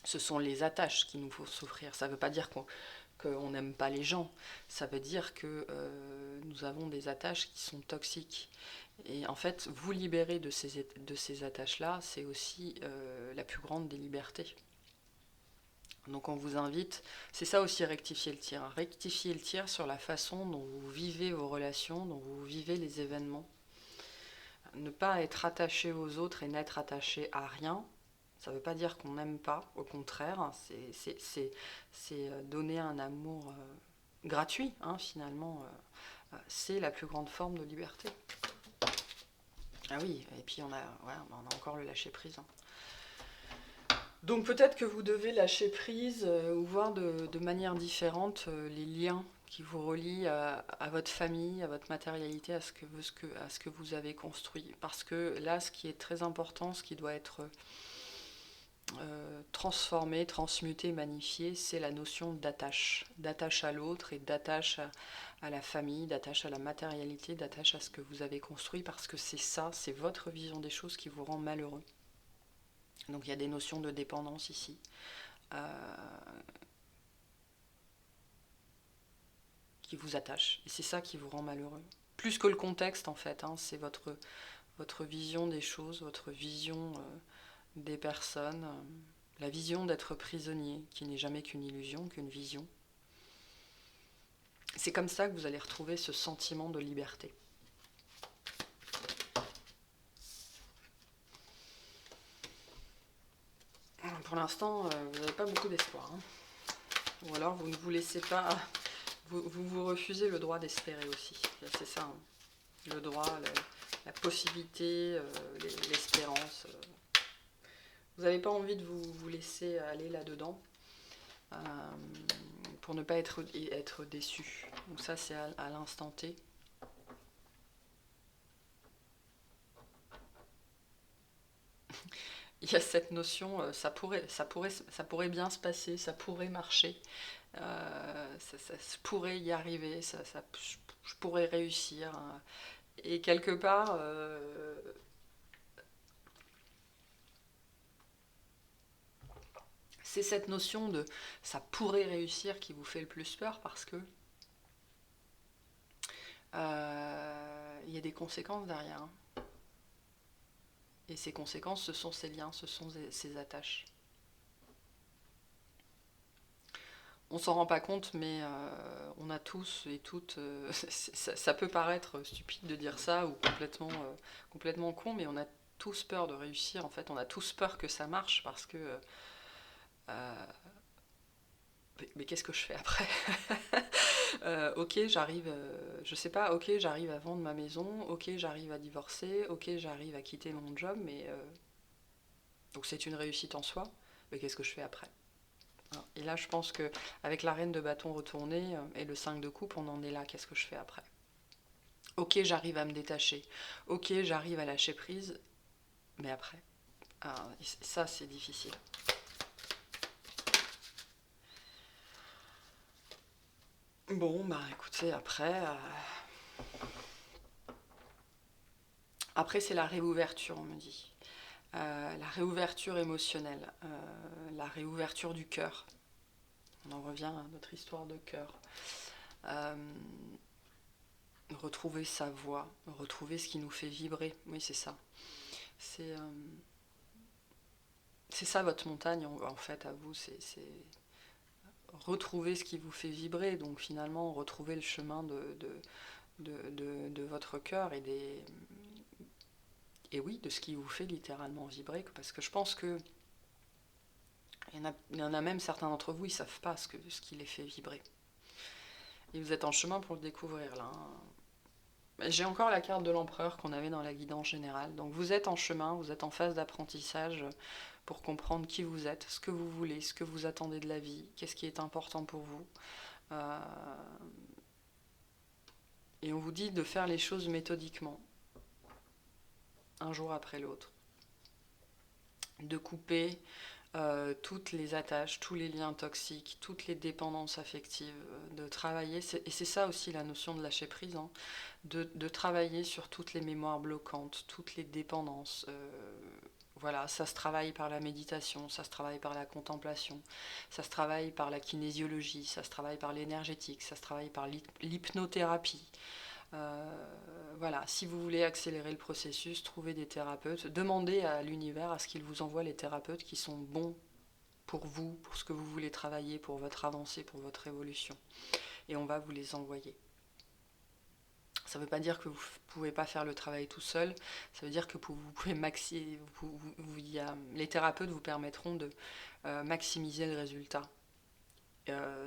Ce sont les attaches qui nous font souffrir. Ça ne veut pas dire qu'on n'aime pas les gens. Ça veut dire que nous avons des attaches qui sont toxiques. Et en fait, vous libérer de ces attaches-là, c'est aussi la plus grande des libertés. Donc on vous invite, c'est ça aussi rectifier le tir. Rectifier le tir sur la façon dont vous vivez vos relations, dont vous vivez les événements. Ne pas être attaché aux autres et n'être attaché à rien. Ça ne veut pas dire qu'on n'aime pas, au contraire, c'est donner un amour gratuit, hein, finalement. C'est la plus grande forme de liberté. Ah oui, et puis on a encore le lâcher-prise, hein. Donc peut-être que vous devez lâcher prise ou voir de manière différente les liens qui vous relient à votre famille, à votre matérialité, à ce que vous avez construit. Parce que là, ce qui est très important, ce qui doit être transformé, transmuté, magnifié, c'est la notion d'attache à l'autre et d'attache à la famille, d'attache à la matérialité, d'attache à ce que vous avez construit, parce que c'est ça, c'est votre vision des choses qui vous rend malheureux. Donc il y a des notions de dépendance ici. Qui vous attachent. Et c'est ça qui vous rend malheureux. Plus que le contexte, en fait, hein, c'est votre vision des choses, votre vision des personnes, la vision d'être prisonnier, qui n'est jamais qu'une illusion, qu'une vision. C'est comme ça que vous allez retrouver ce sentiment de liberté. Pour l'instant, vous n'avez pas beaucoup d'espoir, hein. Ou alors vous ne vous laissez pas... Vous refusez le droit d'espérer aussi. C'est ça, hein. Le droit, la possibilité, l'espérance. Vous n'avez pas envie de vous laisser aller là-dedans pour ne pas être déçu. Donc ça, c'est à l'instant T. Il y a cette notion, ça pourrait bien se passer, ça pourrait marcher, ça pourrait y arriver, je pourrais réussir. Et quelque part, c'est cette notion de ça pourrait réussir qui vous fait le plus peur, parce que il y a des conséquences derrière, hein. Et ces conséquences, ce sont ces liens, ce sont ces attaches. On s'en rend pas compte, mais on a tous et toutes... ça peut paraître stupide de dire ça, ou complètement con, mais on a tous peur de réussir. En fait, on a tous peur que ça marche, parce que... mais qu'est-ce que je fais après? Ok, j'arrive, je sais pas, ok, j'arrive à vendre ma maison, ok, j'arrive à divorcer, ok, j'arrive à quitter mon job, mais Donc c'est une réussite en soi, mais qu'est-ce que je fais après? Et là, je pense que avec la reine de bâton retournée et le 5 de coupe, on en est là. Qu'est-ce que je fais après? Ok, j'arrive à me détacher. Ok, j'arrive à lâcher prise. Mais après, ça, c'est difficile. Bon, bah écoutez, après c'est la réouverture, on me dit. La réouverture émotionnelle, la réouverture du cœur. On en revient à notre histoire de cœur. Euh, Retrouver sa voix, retrouver ce qui nous fait vibrer. Oui, c'est ça. C'est ça votre montagne, en fait, à vous. C'est retrouver ce qui vous fait vibrer. Donc finalement, retrouver le chemin de votre cœur et oui, de ce qui vous fait littéralement vibrer. Parce que je pense que il y en a même certains d'entre vous, ils savent pas ce qui les fait vibrer. Et vous êtes en chemin pour le découvrir là. J'ai encore la carte de l'empereur qu'on avait dans la guidance générale. Donc vous êtes en chemin, vous êtes en phase d'apprentissage pour comprendre qui vous êtes, ce que vous voulez, ce que vous attendez de la vie, qu'est-ce qui est important pour vous. Euh, Et on vous dit de faire les choses méthodiquement, un jour après l'autre. De couper toutes les attaches, tous les liens toxiques, toutes les dépendances affectives, de travailler, et c'est ça aussi la notion de lâcher prise, hein, de travailler sur toutes les mémoires bloquantes, toutes les dépendances. Voilà, ça se travaille par la méditation, ça se travaille par la contemplation, ça se travaille par la kinésiologie, ça se travaille par l'énergétique, ça se travaille par l'hypnothérapie. Voilà, si vous voulez accélérer le processus, trouvez des thérapeutes, demandez à l'univers à ce qu'il vous envoie les thérapeutes qui sont bons pour vous, pour ce que vous voulez travailler, pour votre avancée, pour votre évolution. Et on va vous les envoyer. Ça ne veut pas dire que vous ne pouvez pas faire le travail tout seul, ça veut dire que vous pouvez les thérapeutes vous permettront de maximiser le résultat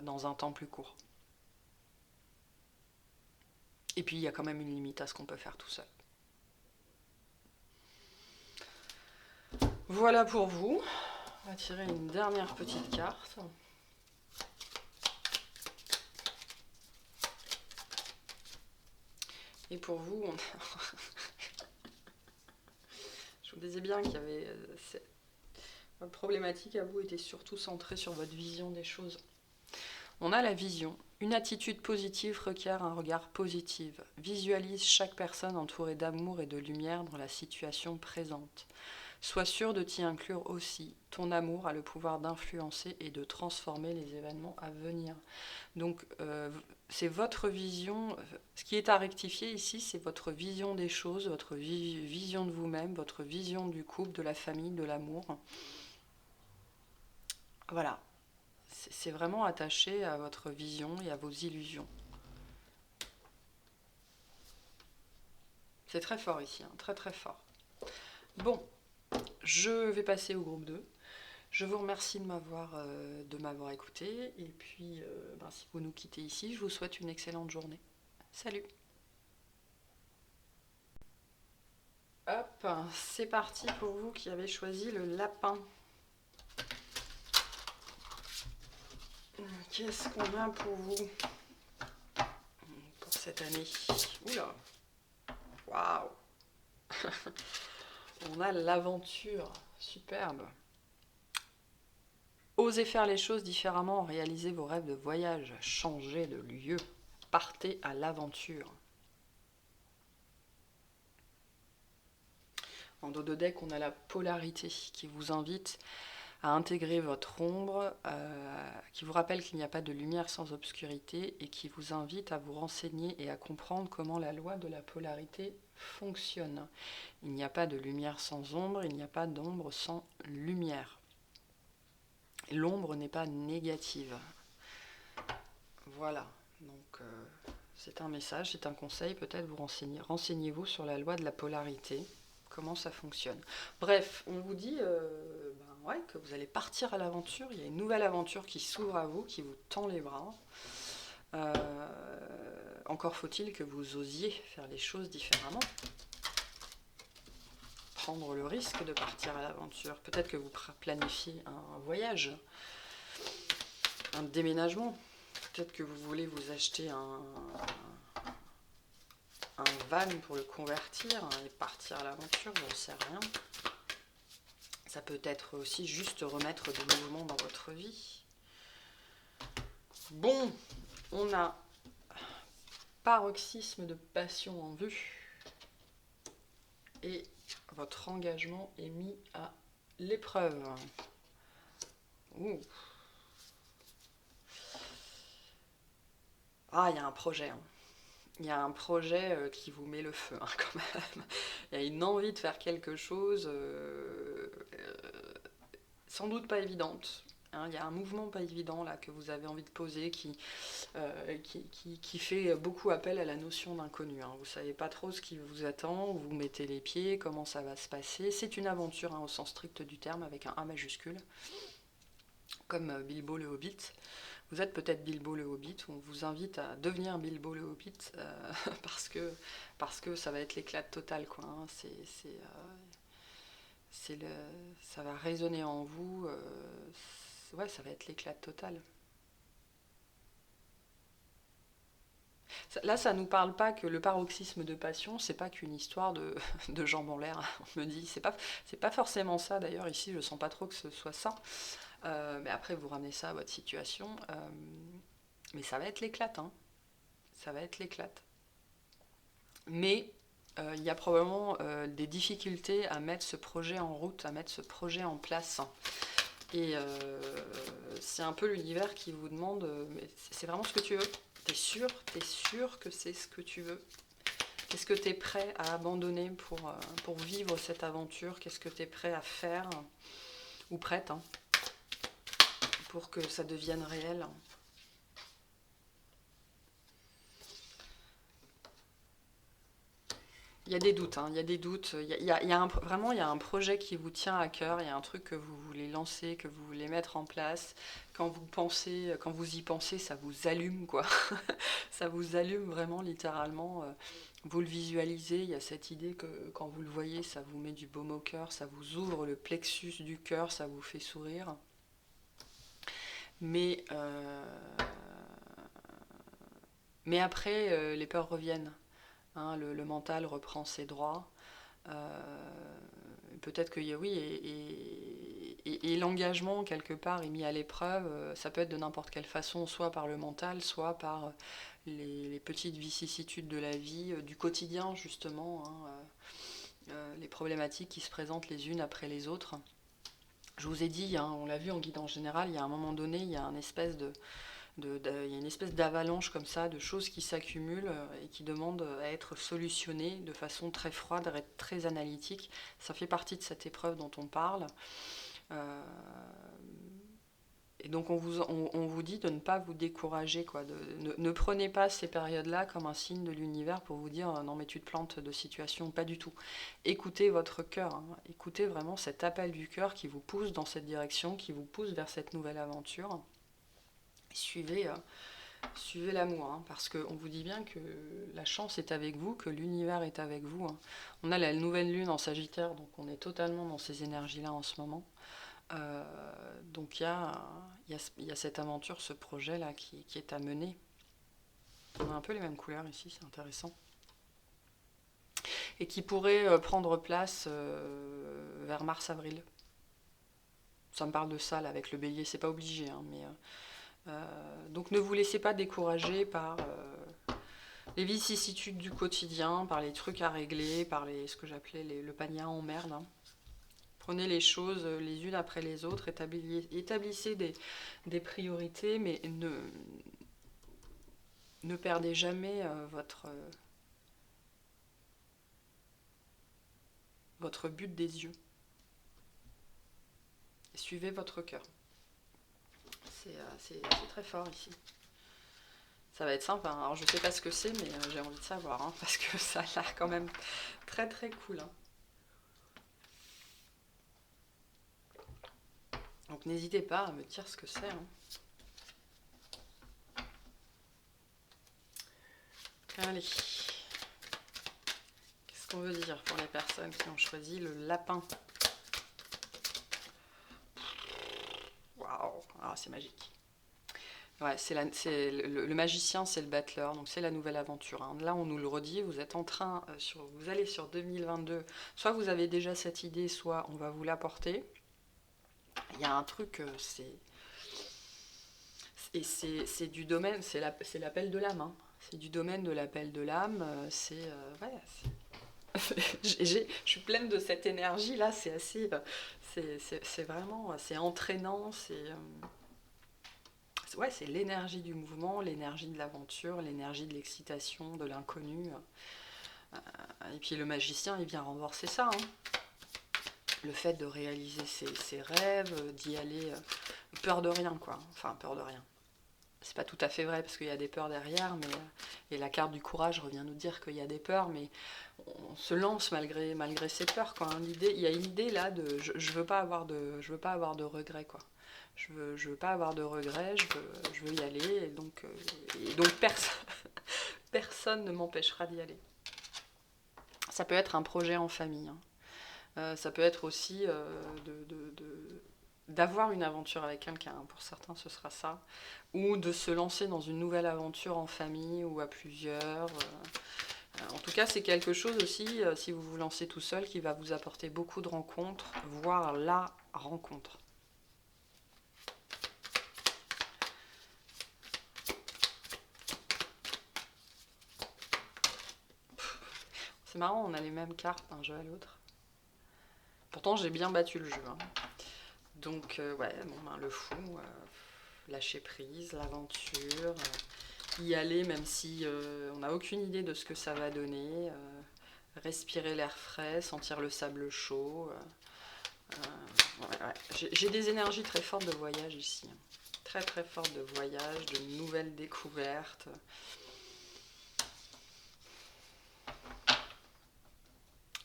dans un temps plus court. Et puis il y a quand même une limite à ce qu'on peut faire tout seul. Voilà pour vous. On va tirer une dernière petite carte. Et pour vous, je vous disais bien qu'il y avait... Votre problématique à vous était surtout centrée sur votre vision des choses. On a la vision. Une attitude positive requiert un regard positif. Visualise chaque personne entourée d'amour et de lumière dans la situation présente. Sois sûr de t'y inclure aussi. Ton amour a le pouvoir d'influencer et de transformer les événements à venir. Donc, c'est votre vision. Ce qui est à rectifier ici, c'est votre vision des choses, votre vision de vous-même, votre vision du couple, de la famille, de l'amour. Voilà. C'est vraiment attaché à votre vision et à vos illusions. C'est très fort ici, hein, très très fort. Bon, je vais passer au groupe 2. Je vous remercie de m'avoir écouté. Et puis, si vous nous quittez ici, je vous souhaite une excellente journée. Salut! Hop, c'est parti pour vous qui avez choisi le lapin. Qu'est-ce qu'on a pour vous pour cette année? Oula! Waouh! On a l'aventure, superbe. Osez faire les choses différemment, réalisez vos rêves de voyage, changez de lieu, partez à l'aventure. En dos de deck, on a la polarité qui vous invite à intégrer votre ombre, qui vous rappelle qu'il n'y a pas de lumière sans obscurité et qui vous invite à vous renseigner et à comprendre comment la loi de la polarité fonctionne. Il n'y a pas de lumière sans ombre, il n'y a pas d'ombre sans lumière. L'ombre n'est pas négative. Voilà, donc c'est un message, c'est un conseil, peut-être vous renseignez-vous sur la loi de la polarité, comment ça fonctionne. Bref, on vous dit que vous allez partir à l'aventure, il y a une nouvelle aventure qui s'ouvre à vous, qui vous tend les bras. Encore faut-il que vous osiez faire les choses différemment. prendre le risque de partir à l'aventure. Peut-être que vous planifiez un voyage, un déménagement. Peut-être que vous voulez vous acheter un van pour le convertir et partir à l'aventure, j'en sais rien. Ça peut être aussi juste remettre du mouvement dans votre vie. Bon, on a paroxysme de passion en vue. Et votre engagement est mis à l'épreuve. Ouh. Ah, il y a un projet. Hein. Il y a un projet qui vous met le feu, hein, quand même. Il y a une envie de faire quelque chose, sans doute pas évidente. Hein. Il y a un mouvement pas évident là que vous avez envie de poser qui fait beaucoup appel à la notion d'inconnu. Hein. Vous ne savez pas trop ce qui vous attend, où vous mettez les pieds, comment ça va se passer. C'est une aventure, hein, au sens strict du terme, avec un A majuscule, comme Bilbo le Hobbit. Vous êtes peut-être Bilbo le Hobbit, on vous invite à devenir Bilbo le Hobbit, parce que ça va être l'éclat total, quoi. Hein. Ça va résonner en vous, ouais, ça va être l'éclat total. Là, ça nous parle pas que le paroxysme de passion, c'est pas qu'une histoire de jambes en l'air. On me dit, c'est pas forcément ça. D'ailleurs, ici, je sens pas trop que ce soit ça. Mais après, vous ramenez ça à votre situation. Mais ça va être l'éclate, hein. Ça va être l'éclate. Mais il y a probablement des difficultés à mettre ce projet en route, à mettre ce projet en place. Et c'est un peu l'univers qui vous demande, mais c'est vraiment ce que tu veux? T'es sûr que c'est ce que tu veux? Qu'est-ce que tu es prêt à abandonner pour vivre cette aventure? Qu'est-ce que tu es prêt à faire, ou prête, hein, pour que ça devienne réel? Il y a des doutes, hein, il y a des doutes. Vraiment, il y a un projet qui vous tient à cœur, il y a un truc que vous voulez lancer, que vous voulez mettre en place. Quand vous y pensez, ça vous allume, quoi. Ça vous allume vraiment, littéralement. Vous le visualisez, il y a cette idée que quand vous le voyez, ça vous met du baume au cœur, ça vous ouvre le plexus du cœur, ça vous fait sourire. Mais, mais après, les peurs reviennent. Hein, le mental reprend ses droits. Peut-être que oui, et l'engagement quelque part est mis à l'épreuve. Ça peut être de n'importe quelle façon, soit par le mental, soit par les petites vicissitudes de la vie, du quotidien justement, hein, les problématiques qui se présentent les unes après les autres. Je vous ai dit, hein, on l'a vu en guide en général, il y a un moment donné, il y a une espèce d'avalanche comme ça, de choses qui s'accumulent et qui demandent à être solutionnées de façon très froide, très analytique. Ça fait partie de cette épreuve dont on parle. Et donc on vous dit de ne pas vous décourager, quoi. Ne prenez pas ces périodes-là comme un signe de l'univers pour vous dire non mais tu te plantes de situation, pas du tout. Écoutez votre cœur, hein. Écoutez vraiment cet appel du cœur qui vous pousse dans cette direction, qui vous pousse vers cette nouvelle aventure. Suivez l'amour, hein, parce qu'on vous dit bien que la chance est avec vous, que l'univers est avec vous. Hein. On a la nouvelle lune en Sagittaire, donc on est totalement dans ces énergies-là en ce moment. Donc il y a cette aventure, ce projet-là qui est à mener. On a un peu les mêmes couleurs ici, c'est intéressant. Et qui pourrait prendre place vers mars-avril. Ça me parle de ça, là, avec le bélier, c'est pas obligé, hein, mais... donc ne vous laissez pas décourager par les vicissitudes du quotidien, par les trucs à régler, par ce que j'appelais le panier à emmerde. Hein. Prenez les choses les unes après les autres, établissez des priorités, mais ne perdez jamais votre but des yeux. Suivez votre cœur. C'est très fort ici. Ça va être simple, hein. Alors je sais pas ce que c'est, mais j'ai envie de savoir, hein, parce que ça a l'air quand même très très cool. Hein. Donc n'hésitez pas à me dire ce que c'est. Hein. Allez. Qu'est-ce qu'on veut dire pour les personnes qui ont choisi le lapin? Waouh, ah, c'est magique. Ouais, le magicien, c'est le battleur, donc c'est la nouvelle aventure, hein. Là, on nous le redit, vous êtes en train, vous allez sur 2022, soit vous avez déjà cette idée, soit on va vous l'apporter. Il y a un truc, c'est du domaine, c'est l'appel de l'âme, hein. C'est du domaine de l'appel de l'âme, je suis pleine de cette énergie là, c'est assez, c'est vraiment, c'est entraînant, ouais, c'est l'énergie du mouvement, l'énergie de l'aventure, l'énergie de l'excitation, de l'inconnu. Et puis le magicien, il vient renforcer ça, hein. Le fait de réaliser ses rêves, d'y aller, peur de rien, quoi. Enfin, peur de rien. C'est pas tout à fait vrai parce qu'il y a des peurs derrière, mais et la carte du courage revient nous dire qu'il y a des peurs, mais on se lance malgré ses peurs, quoi, hein. Il y a une idée là de je veux pas avoir de regrets, quoi. Je veux pas avoir de regrets, je veux y aller, et donc personne ne m'empêchera d'y aller. Ça peut être un projet en famille, hein. Ça peut être aussi d'avoir une aventure avec quelqu'un, hein. Pour certains ce sera ça, ou de se lancer dans une nouvelle aventure en famille ou à plusieurs. En tout cas, c'est quelque chose aussi, si vous vous lancez tout seul, qui va vous apporter beaucoup de rencontres, voire la rencontre. C'est marrant, on a les mêmes cartes d'un jeu à l'autre. Pourtant, j'ai bien battu le jeu, hein. Donc, ouais, bon, ben, le fou, lâcher prise, l'aventure, y aller même si on n'a aucune idée de ce que ça va donner, respirer l'air frais, sentir le sable chaud. Ouais. J'ai des énergies très fortes de voyage ici, hein. Très très fortes de voyage, de nouvelles découvertes.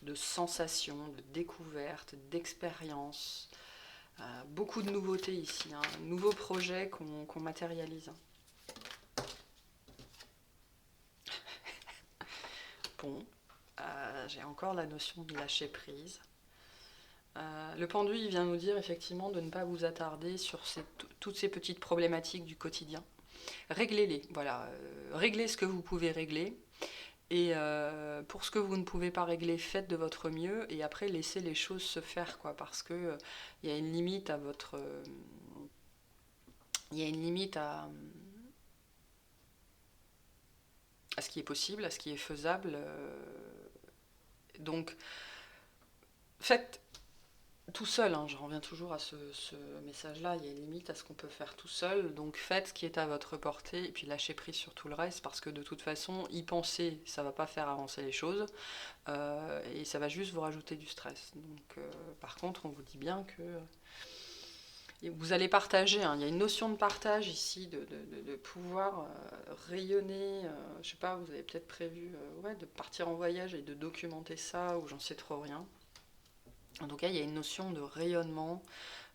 De sensations, de découvertes, d'expériences. Beaucoup de nouveautés ici, hein. Nouveaux projets qu'on matérialise. Bon, j'ai encore la notion de lâcher prise. Le pendu, il vient nous dire effectivement de ne pas vous attarder sur toutes ces petites problématiques du quotidien. Réglez-les, voilà. Réglez ce que vous pouvez régler. Et pour ce que vous ne pouvez pas régler, faites de votre mieux. Et après, laissez les choses se faire, quoi. Parce que il y a une limite à votre... Il y a une limite à ce qui est possible, à ce qui est faisable. Donc, faites tout seul, hein, je reviens toujours à ce message-là, il y a une limite à ce qu'on peut faire tout seul, donc faites ce qui est à votre portée, et puis lâchez prise sur tout le reste, parce que de toute façon, y penser, ça va pas faire avancer les choses, et ça va juste vous rajouter du stress. Donc, par contre, on vous dit bien que vous allez partager, hein, il y a une notion de partage ici, de pouvoir rayonner, je sais pas, vous avez peut-être prévu de partir en voyage et de documenter ça, ou j'en sais trop rien. En tout cas, il y a une notion de rayonnement,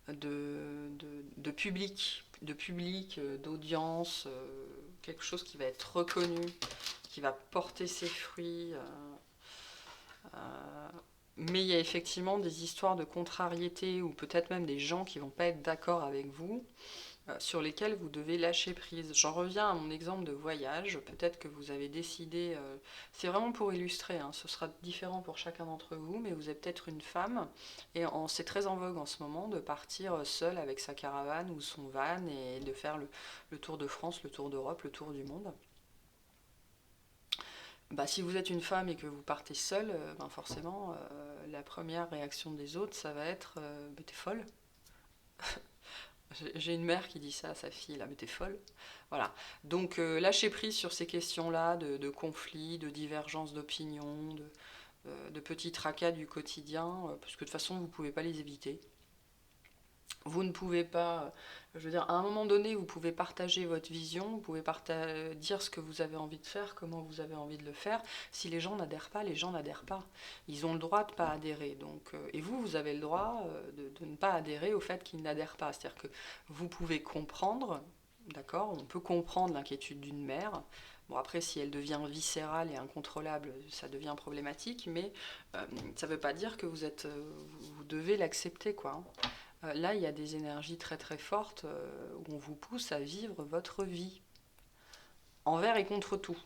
de public, d'audience, quelque chose qui va être reconnu, qui va porter ses fruits. Mais il y a effectivement des histoires de contrariété ou peut-être même des gens qui ne vont pas être d'accord avec vous, sur lesquels vous devez lâcher prise. J'en reviens à mon exemple de voyage. Peut-être que vous avez décidé, c'est vraiment pour illustrer, hein, ce sera différent pour chacun d'entre vous, mais vous êtes peut-être une femme, et c'est très en vogue en ce moment de partir seule avec sa caravane ou son van et de faire le tour de France, le tour d'Europe, le tour du monde. Bah, si vous êtes une femme et que vous partez seule, ben forcément, la première réaction des autres, ça va être mais t'es folle. J'ai une mère qui dit ça à sa fille, là, mais t'es folle. Voilà. Donc, lâchez prise sur ces questions-là de conflits, de divergences d'opinion, de petits tracas du quotidien, parce que de toute façon, vous ne pouvez pas les éviter. Vous ne pouvez pas, je veux dire, à un moment donné, vous pouvez partager votre vision, vous pouvez dire ce que vous avez envie de faire, comment vous avez envie de le faire. Si les gens n'adhèrent pas, les gens n'adhèrent pas. Ils ont le droit de ne pas adhérer. Donc, et vous avez le droit de ne pas adhérer au fait qu'ils n'adhèrent pas. C'est-à-dire que vous pouvez comprendre, d'accord, on peut comprendre l'inquiétude d'une mère, Bon, après, si elle devient viscérale et incontrôlable, ça devient problématique, mais ça ne veut pas dire que vous devez l'accepter, quoi. Là, il y a des énergies très très fortes où on vous pousse à vivre votre vie, envers et contre tout.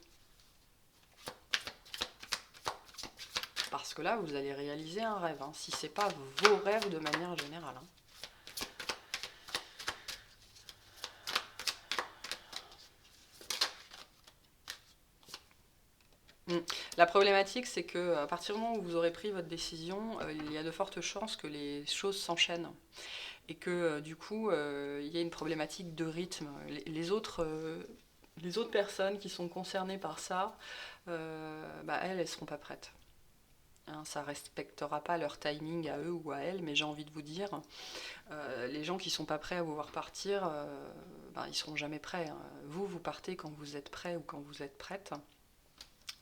Parce que là, vous allez réaliser un rêve, hein, si ce n'est pas vos rêves de manière générale. Hein. La problématique, c'est que à partir du moment où vous aurez pris votre décision, il y a de fortes chances que les choses s'enchaînent et que du coup, il y a une problématique de rythme. Les autres personnes qui sont concernées par ça, elles seront pas prêtes. Hein, ça respectera pas leur timing à eux ou à elles, mais j'ai envie de vous dire, les gens qui sont pas prêts à vous voir partir, ils seront jamais prêts. Hein. Vous partez quand vous êtes prêt ou quand vous êtes prête.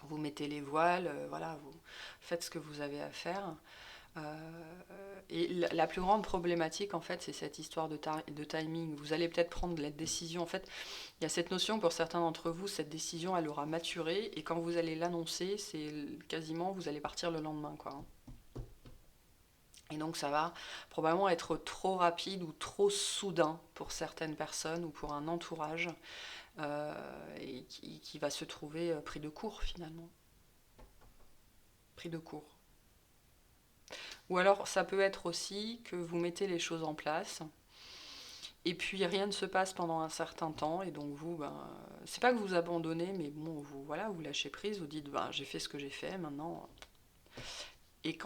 Vous mettez les voiles, voilà, vous faites ce que vous avez à faire. Et la plus grande problématique, en fait, c'est cette histoire de timing. Vous allez peut-être prendre la décision. En fait, il y a cette notion, pour certains d'entre vous, cette décision, elle aura maturé. Et quand vous allez l'annoncer, c'est quasiment, vous allez partir le lendemain, quoi. Et donc ça va probablement être trop rapide ou trop soudain pour certaines personnes ou pour un entourage et qui va se trouver pris de court finalement. Pris de court. Ou alors ça peut être aussi que vous mettez les choses en place et puis rien ne se passe pendant un certain temps et donc vous, c'est pas que vous abandonnez, mais bon, vous lâchez prise, vous dites j'ai fait ce que j'ai fait, maintenant. Et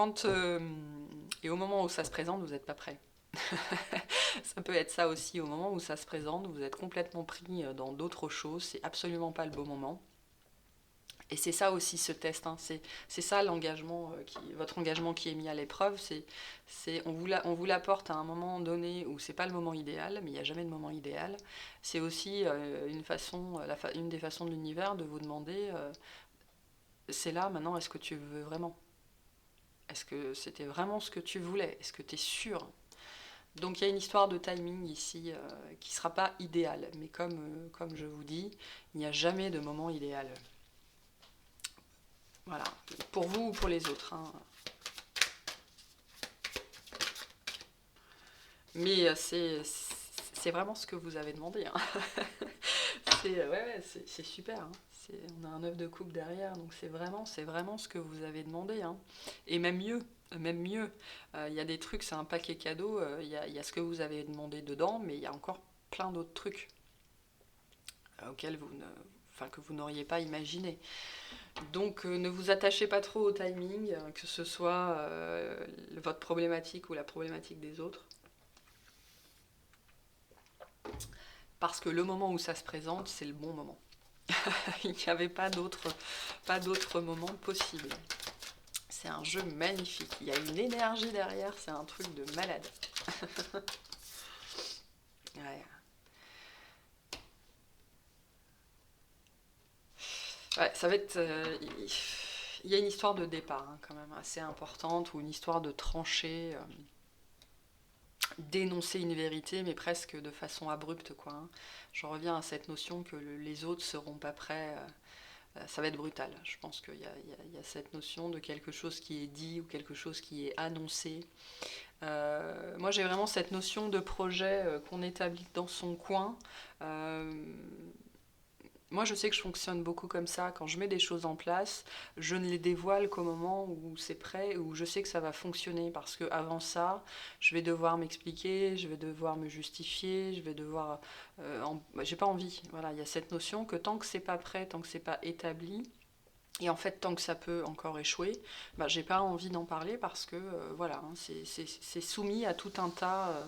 et au moment où ça se présente, vous n'êtes pas prêt. Ça peut être ça aussi, au moment où ça se présente, vous êtes complètement pris dans d'autres choses, c'est absolument pas le bon moment. Et c'est ça aussi ce test, hein. C'est ça l'engagement, votre engagement qui est mis à l'épreuve, on vous l'apporte à un moment donné où c'est pas le moment idéal, mais il n'y a jamais de moment idéal. C'est aussi une des façons de l'univers de vous demander, c'est là maintenant, est-ce que tu veux vraiment? Est-ce que c'était vraiment ce que tu voulais? Est-ce que tu es sûr? Donc il y a une histoire de timing ici qui ne sera pas idéale, mais comme je vous dis, il n'y a jamais de moment idéal. Voilà, pour vous ou pour les autres. Hein. Mais c'est vraiment ce que vous avez demandé. Hein. C'est super. Hein. On a un œuf de coupe derrière, donc c'est vraiment ce que vous avez demandé. Hein. Et même mieux. Même mieux, il y a des trucs, c'est un paquet cadeau, il y a ce que vous avez demandé dedans, mais il y a encore plein d'autres trucs auxquels que vous n'auriez pas imaginé. Donc ne vous attachez pas trop au timing, que ce soit votre problématique ou la problématique des autres. Parce que le moment où ça se présente, c'est le bon moment. Il n'y avait pas d'autre moment possible. C'est un jeu magnifique. Il y a une énergie derrière, c'est un truc de malade. Ouais. Ouais, ça va être. Il y a une histoire de départ hein, quand même assez importante, ou une histoire de trancher, d'énoncer une vérité, mais presque de façon abrupte, quoi. Hein. Je reviens à cette notion que les autres seront pas prêts. Ça va être brutal. Je pense qu'il y a cette notion de quelque chose qui est dit ou quelque chose qui est annoncé. Moi, j'ai vraiment cette notion de projet qu'on établit dans son coin. Moi, je sais que je fonctionne beaucoup comme ça. Quand je mets des choses en place, je ne les dévoile qu'au moment où c'est prêt, où je sais que ça va fonctionner. Parce que avant ça, je vais devoir m'expliquer, je vais devoir me justifier, je vais devoir. J'ai pas envie. Voilà, il y a cette notion que tant que c'est pas prêt, tant que c'est pas établi, et en fait, tant que ça peut encore échouer, j'ai pas envie d'en parler parce que voilà, hein, c'est soumis à tout un tas.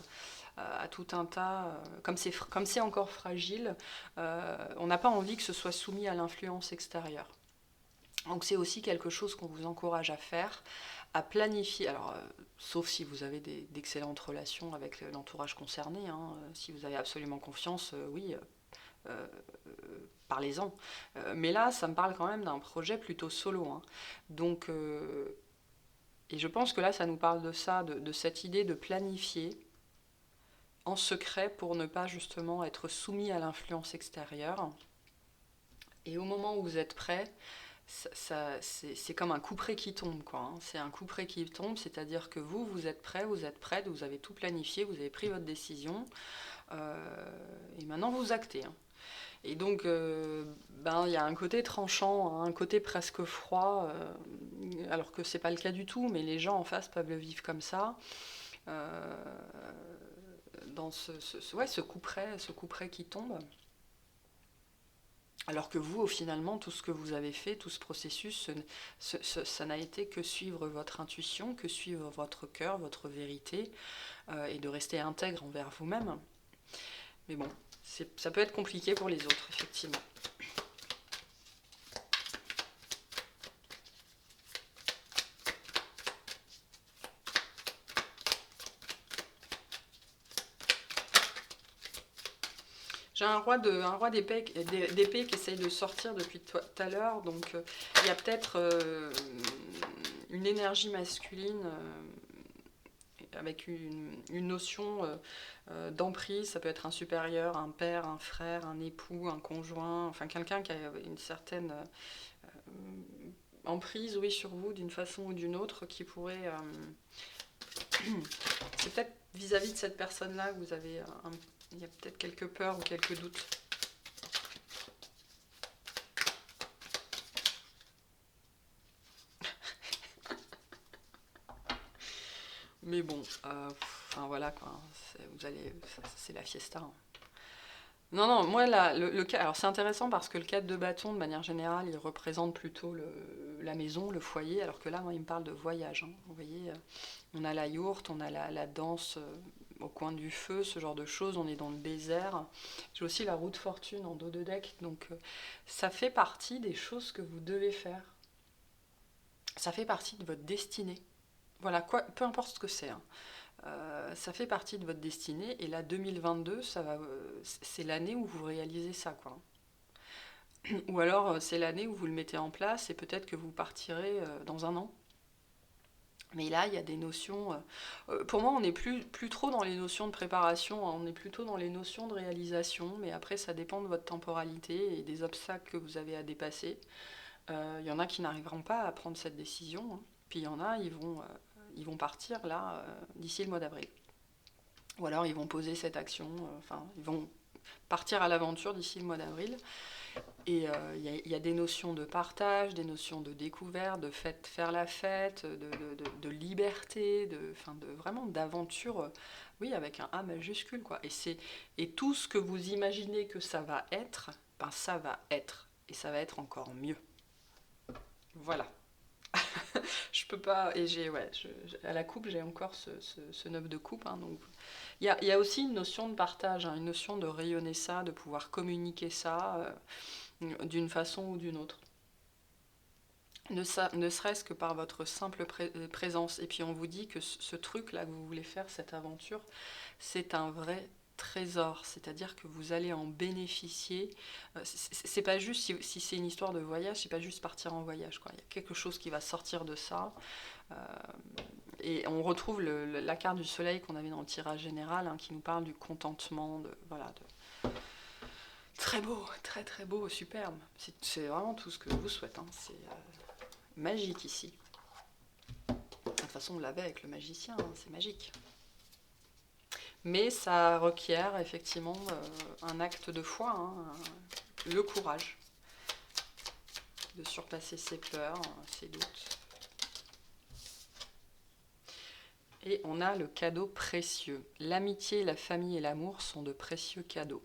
Comme c'est encore fragile, on n'a pas envie que ce soit soumis à l'influence extérieure. Donc c'est aussi quelque chose qu'on vous encourage à faire, à planifier, alors sauf si vous avez d'excellentes relations avec l'entourage concerné, hein, si vous avez absolument confiance, oui, euh, parlez-en. Mais là, ça me parle quand même d'un projet plutôt solo. Hein. Donc, et je pense que là, ça nous parle de ça, de cette idée de planifier en secret pour ne pas justement être soumis à l'influence extérieure Et au moment où vous êtes prêt, c'est comme un couperet qui tombe, quoi, hein. C'est un couperet qui tombe, c'est-à-dire que vous êtes prêt, vous êtes prête, vous avez tout planifié, vous avez pris votre décision, et maintenant vous actez, hein. Et donc, ben, il y a un côté tranchant, hein, un côté presque froid, alors que c'est pas le cas du tout, mais les gens en face peuvent le vivre comme ça, euh, dans ouais, ce couperet qui tombe. Alors que vous, finalement, tout ce que vous avez fait, tout ce processus, ça n'a été que suivre votre intuition, que suivre votre cœur, votre vérité, et de rester intègre envers vous-même. Mais bon, ça peut être compliqué pour les autres, effectivement. J'ai un roi d'épée qui essaye de sortir depuis tout à l'heure, donc il y a peut-être une énergie masculine avec une notion d'emprise. Ça peut être un supérieur, un père, un frère, un époux, un conjoint, enfin quelqu'un qui a une certaine emprise, oui, sur vous d'une façon ou d'une autre, qui pourrait... c'est peut-être vis-à-vis de cette personne-là que vous avez il y a peut-être quelques peurs ou quelques doutes. Mais bon, enfin voilà quoi, c'est la fiesta, hein. Non, non, moi alors c'est intéressant parce que le 4 de bâton, de manière générale, il représente plutôt la maison, le foyer, alors que là, moi, il me parle de voyage, hein. Vous voyez, on a la yourte, on a la danse au coin du feu, ce genre de choses, on est dans le désert. J'ai aussi la roue de fortune en dos de deck, donc ça fait partie des choses que vous devez faire. Ça fait partie de votre destinée. Voilà, quoi, peu importe ce que c'est, hein. Ça fait partie de votre destinée, et là 2022, c'est l'année où vous réalisez ça, quoi. Ou alors c'est l'année où vous le mettez en place et peut-être que vous partirez dans un an. Mais là, il y a des notions. Pour moi, on n'est plus trop dans les notions de préparation, hein, on est plutôt dans les notions de réalisation, mais après, ça dépend de votre temporalité et des obstacles que vous avez à dépasser. Il y en a qui n'arriveront pas à prendre cette décision, hein. Puis il y en a, ils vont partir là, d'ici le mois d'avril. Ou alors ils vont poser cette action, enfin, ils vont partir à l'aventure d'ici le mois d'avril. Et y a des notions de partage, des notions de découverte, de faire la fête, de liberté, vraiment d'aventure, oui, avec un A majuscule, quoi. Et tout ce que vous imaginez que ça va être, ben ça va être. Et ça va être encore mieux. Voilà. Je peux pas. Et à la coupe, j'ai encore ce 9 de coupe, hein, donc il y a aussi une notion de partage, hein, une notion de rayonner ça, de pouvoir communiquer ça d'une façon ou d'une autre. Ne serait-ce que par votre simple présence. Et puis on vous dit que ce truc-là que vous voulez faire, cette aventure, c'est un vrai trésor, c'est-à-dire que vous allez en bénéficier. C'est pas juste, si c'est une histoire de voyage, c'est pas juste partir en voyage, quoi. Il y a quelque chose qui va sortir de ça. Euh, et on retrouve la carte du soleil qu'on avait dans le tirage général, hein, qui nous parle du contentement, très beau, très très beau, superbe. C'est vraiment tout ce que je vous souhaite, hein. C'est magique ici. De toute façon, on l'avait avec le magicien, hein, c'est magique. Mais ça requiert effectivement un acte de foi, hein, le courage de surpasser ses peurs, ses doutes. Et on a le cadeau précieux. L'amitié, la famille et l'amour sont de précieux cadeaux.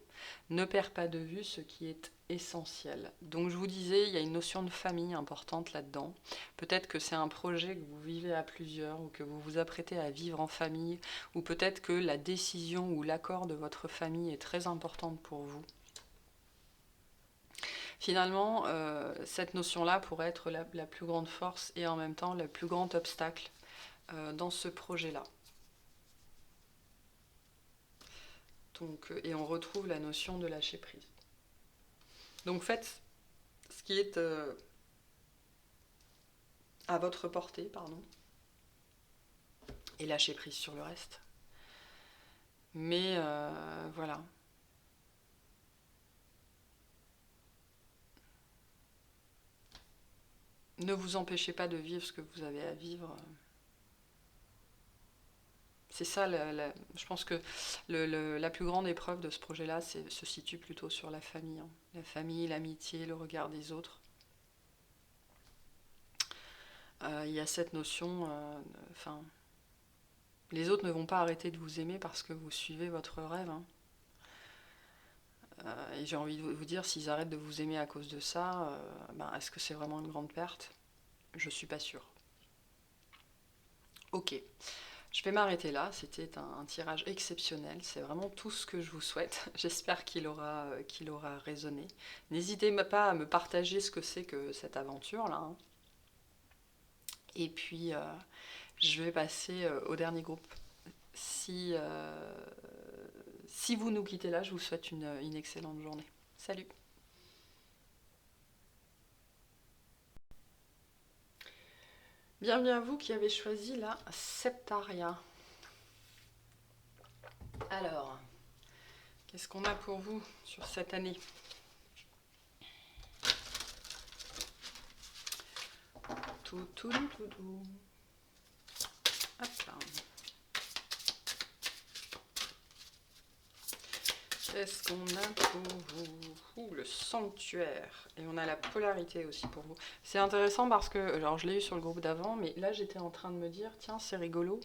Ne perds pas de vue ce qui est essentiel. Donc je vous disais, il y a une notion de famille importante là-dedans. Peut-être que c'est un projet que vous vivez à plusieurs, ou que vous vous apprêtez à vivre en famille, ou peut-être que la décision ou l'accord de votre famille est très importante pour vous. Finalement, cette notion-là pourrait être la plus grande force et en même temps le plus grand obstacle dans ce projet-là. Donc, et on retrouve la notion de lâcher prise. Donc faites ce qui est à votre portée, pardon, et lâchez prise sur le reste. Mais voilà. Ne vous empêchez pas de vivre ce que vous avez à vivre. C'est ça, je pense que la plus grande épreuve de ce projet-là se situe plutôt sur la famille, hein. La famille, l'amitié, le regard des autres. Il y a cette notion, enfin, les autres ne vont pas arrêter de vous aimer parce que vous suivez votre rêve, hein. Et j'ai envie de vous dire, s'ils arrêtent de vous aimer à cause de ça, ben, est-ce que c'est vraiment une grande perte? Je suis pas sûre. Ok, je vais m'arrêter là. C'était un tirage exceptionnel. C'est vraiment tout ce que je vous souhaite. J'espère qu'il aura résonné. N'hésitez pas à me partager ce que c'est que cette aventure-là, hein. Et puis, je vais passer au dernier groupe. Si, si vous nous quittez là, je vous souhaite une excellente journée. Salut! Bienvenue à vous qui avez choisi la Septaria. Alors, qu'est-ce qu'on a pour vous sur cette année? Tout. Hop là. Qu'est-ce qu'on a pour vous? Le sanctuaire. Et on a la polarité aussi pour vous. C'est intéressant parce que, alors je l'ai eu sur le groupe d'avant, mais là j'étais en train de me dire, tiens, c'est rigolo.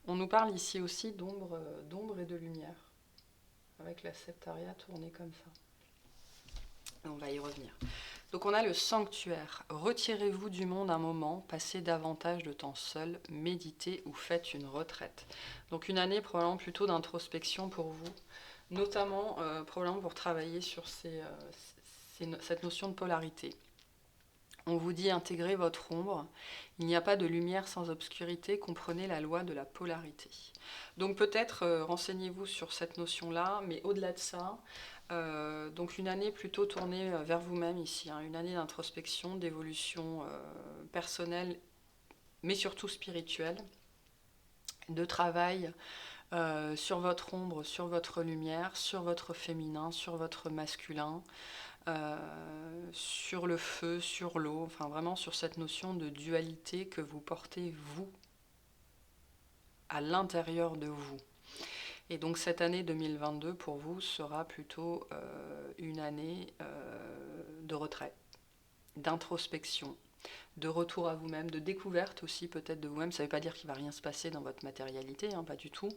On nous parle ici aussi d'ombre et de lumière. Avec la septaria tournée comme ça. On va y revenir. Donc on a le sanctuaire. Retirez-vous du monde un moment, passez davantage de temps seul, méditez ou faites une retraite. Donc une année probablement plutôt d'introspection pour vous, notamment probablement pour travailler sur cette notion de polarité. On vous dit intégrer votre ombre, il n'y a pas de lumière sans obscurité, comprenez la loi de la polarité. Donc peut-être renseignez-vous sur cette notion-là, mais au-delà de ça, donc une année plutôt tournée vers vous-même ici, hein, une année d'introspection, d'évolution personnelle, mais surtout spirituelle, de travail sur votre ombre, sur votre lumière, sur votre féminin, sur votre masculin, sur le feu, sur l'eau, enfin vraiment sur cette notion de dualité que vous portez vous, à l'intérieur de vous. Et donc cette année 2022 pour vous sera plutôt une année de retrait, d'introspection, de retour à vous-même, de découverte aussi peut-être de vous-même. Ça ne veut pas dire qu'il ne va rien se passer dans votre matérialité, hein, pas du tout.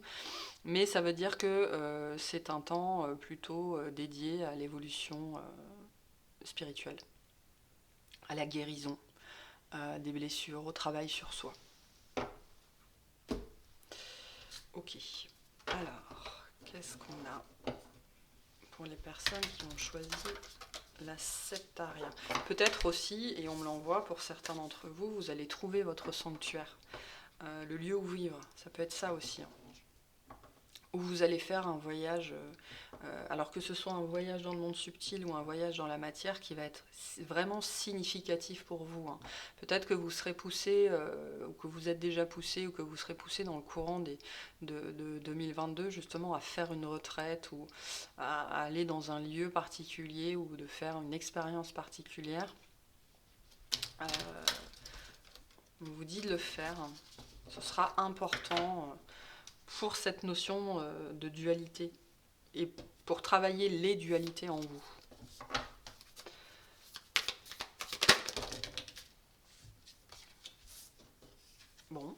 Mais ça veut dire que c'est un temps plutôt dédié à l'évolution spirituelle, à la guérison des blessures, au travail sur soi. Ok. Alors, qu'est-ce qu'on a pour les personnes qui ont choisi la Septaria? Peut-être aussi, et on me l'envoie pour certains d'entre vous, vous allez trouver votre sanctuaire, le lieu où vivre. Ça peut être ça aussi, hein. Où vous allez faire un voyage, alors que ce soit un voyage dans le monde subtil ou un voyage dans la matière qui va être vraiment significatif pour vous, hein. Peut-être que vous serez poussé, ou que vous êtes déjà poussé, ou que vous serez poussé dans le courant de 2022 justement à faire une retraite ou à aller dans un lieu particulier ou de faire une expérience particulière. On vous dit de le faire, ce sera important pour cette notion de dualité et pour travailler les dualités en vous. Bon.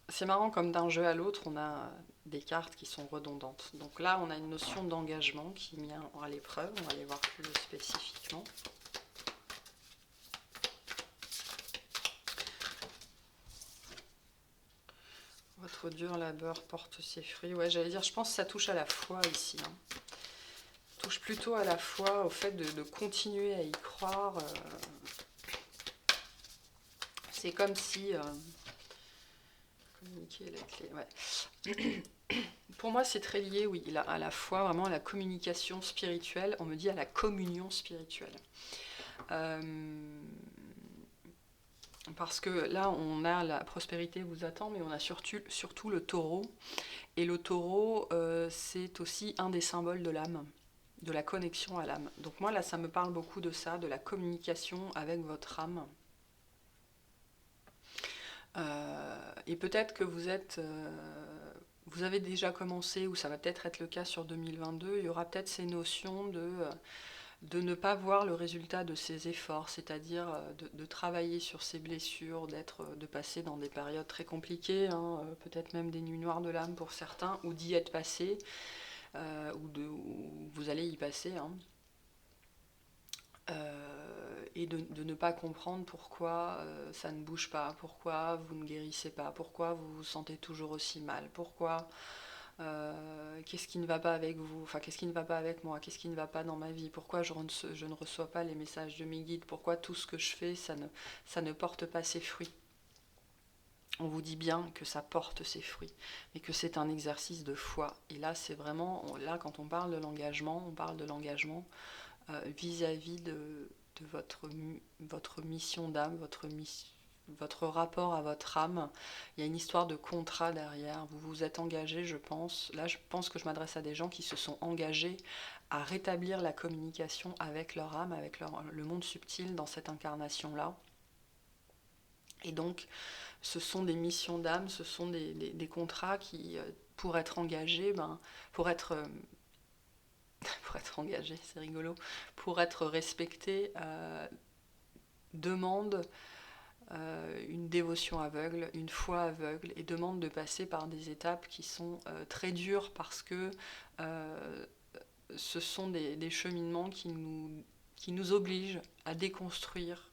C'est marrant, comme d'un jeu à l'autre, on a des cartes qui sont redondantes. Donc là, on a une notion d'engagement qui met à l'épreuve. On va aller voir plus spécifiquement. Votre dur labeur porte ses fruits. Ouais, j'allais dire, je pense que ça touche à la foi ici, hein. Touche plutôt à la foi, au fait de continuer à y croire. C'est comme si... communiquer la clé, ouais. Pour moi, c'est très lié, oui, à la foi, vraiment à la communication spirituelle. On me dit à la communion spirituelle. Parce que là, on a la prospérité vous attend, mais on a surtout le taureau. Et le taureau, c'est aussi un des symboles de l'âme. de la connexion à l'âme. Donc moi là, ça me parle beaucoup de ça, de la communication avec votre âme. Et peut-être que vous avez déjà commencé, ou ça va peut-être être le cas sur 2022, il y aura peut-être ces notions de ne pas voir le résultat de ses efforts, c'est-à-dire de travailler sur ses blessures, de passer dans des périodes très compliquées, hein, peut-être même des nuits noires de l'âme pour certains, ou d'y être passé, ou vous allez y passer, hein. Et de ne pas comprendre pourquoi ça ne bouge pas, pourquoi vous ne guérissez pas, pourquoi vous vous sentez toujours aussi mal, pourquoi qu'est-ce qui ne va pas avec vous, enfin qu'est-ce qui ne va pas avec moi, qu'est-ce qui ne va pas dans ma vie, pourquoi je ne reçois pas les messages de mes guides, pourquoi tout ce que je fais ça ne porte pas ses fruits. On vous dit bien que ça porte ses fruits, mais que c'est un exercice de foi. Et là, c'est vraiment, là quand on parle de l'engagement, on parle de l'engagement vis-à-vis de votre mission d'âme, votre rapport à votre âme. Il y a une histoire de contrat derrière. Vous vous êtes engagé, je pense. Là, je pense que je m'adresse à des gens qui se sont engagés à rétablir la communication avec leur âme, avec le monde subtil dans cette incarnation-là. Et donc, ce sont des missions d'âme, ce sont des contrats qui, pour être engagés, pour être pour être engagé, c'est rigolo, pour être respecté, demande une dévotion aveugle, une foi aveugle, et demande de passer par des étapes qui sont très dures parce que ce sont des cheminements qui nous obligent à déconstruire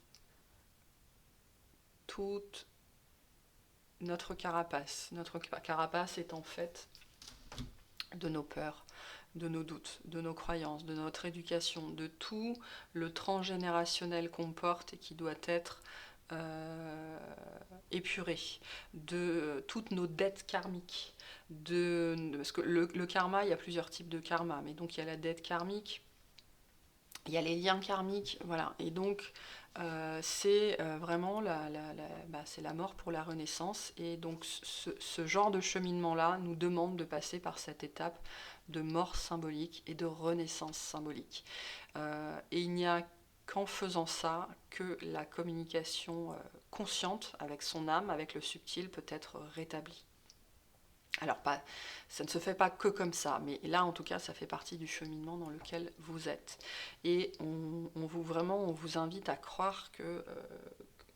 toute notre carapace. Notre carapace est en fait de nos peurs, de nos doutes, de nos croyances, de notre éducation, de tout le transgénérationnel qu'on porte et qui doit être épuré, de toutes nos dettes karmiques, parce que le karma, il y a plusieurs types de karma, mais donc il y a la dette karmique, il y a les liens karmiques, voilà, et donc c'est vraiment c'est la mort pour la renaissance, et donc ce genre de cheminement-là nous demande de passer par cette étape de mort symbolique et de renaissance symbolique. Et il n'y a qu'en faisant ça que la communication consciente avec son âme, avec le subtil, peut être rétablie. Alors, ça ne se fait pas que comme ça, mais là, en tout cas, ça fait partie du cheminement dans lequel vous êtes. Et on vous invite à croire que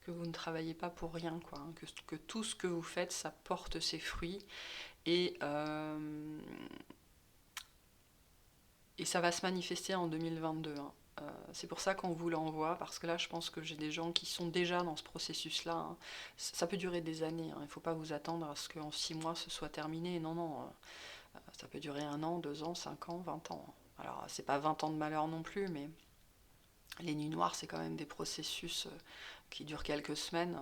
vous ne travaillez pas pour rien, quoi, hein, que tout ce que vous faites, ça porte ses fruits. Et ça va se manifester en 2022. Hein. C'est pour ça qu'on vous l'envoie, parce que là, je pense que j'ai des gens qui sont déjà dans ce processus-là. Hein. Ça peut durer des années. Hein. Il ne faut pas vous attendre à ce qu'en 6 mois, ce soit terminé. Non, non. Ça peut durer 1 an, 2 ans, 5 ans, 20 ans. Alors, c'est pas 20 ans de malheur non plus, mais les nuits noires, c'est quand même des processus qui durent quelques semaines.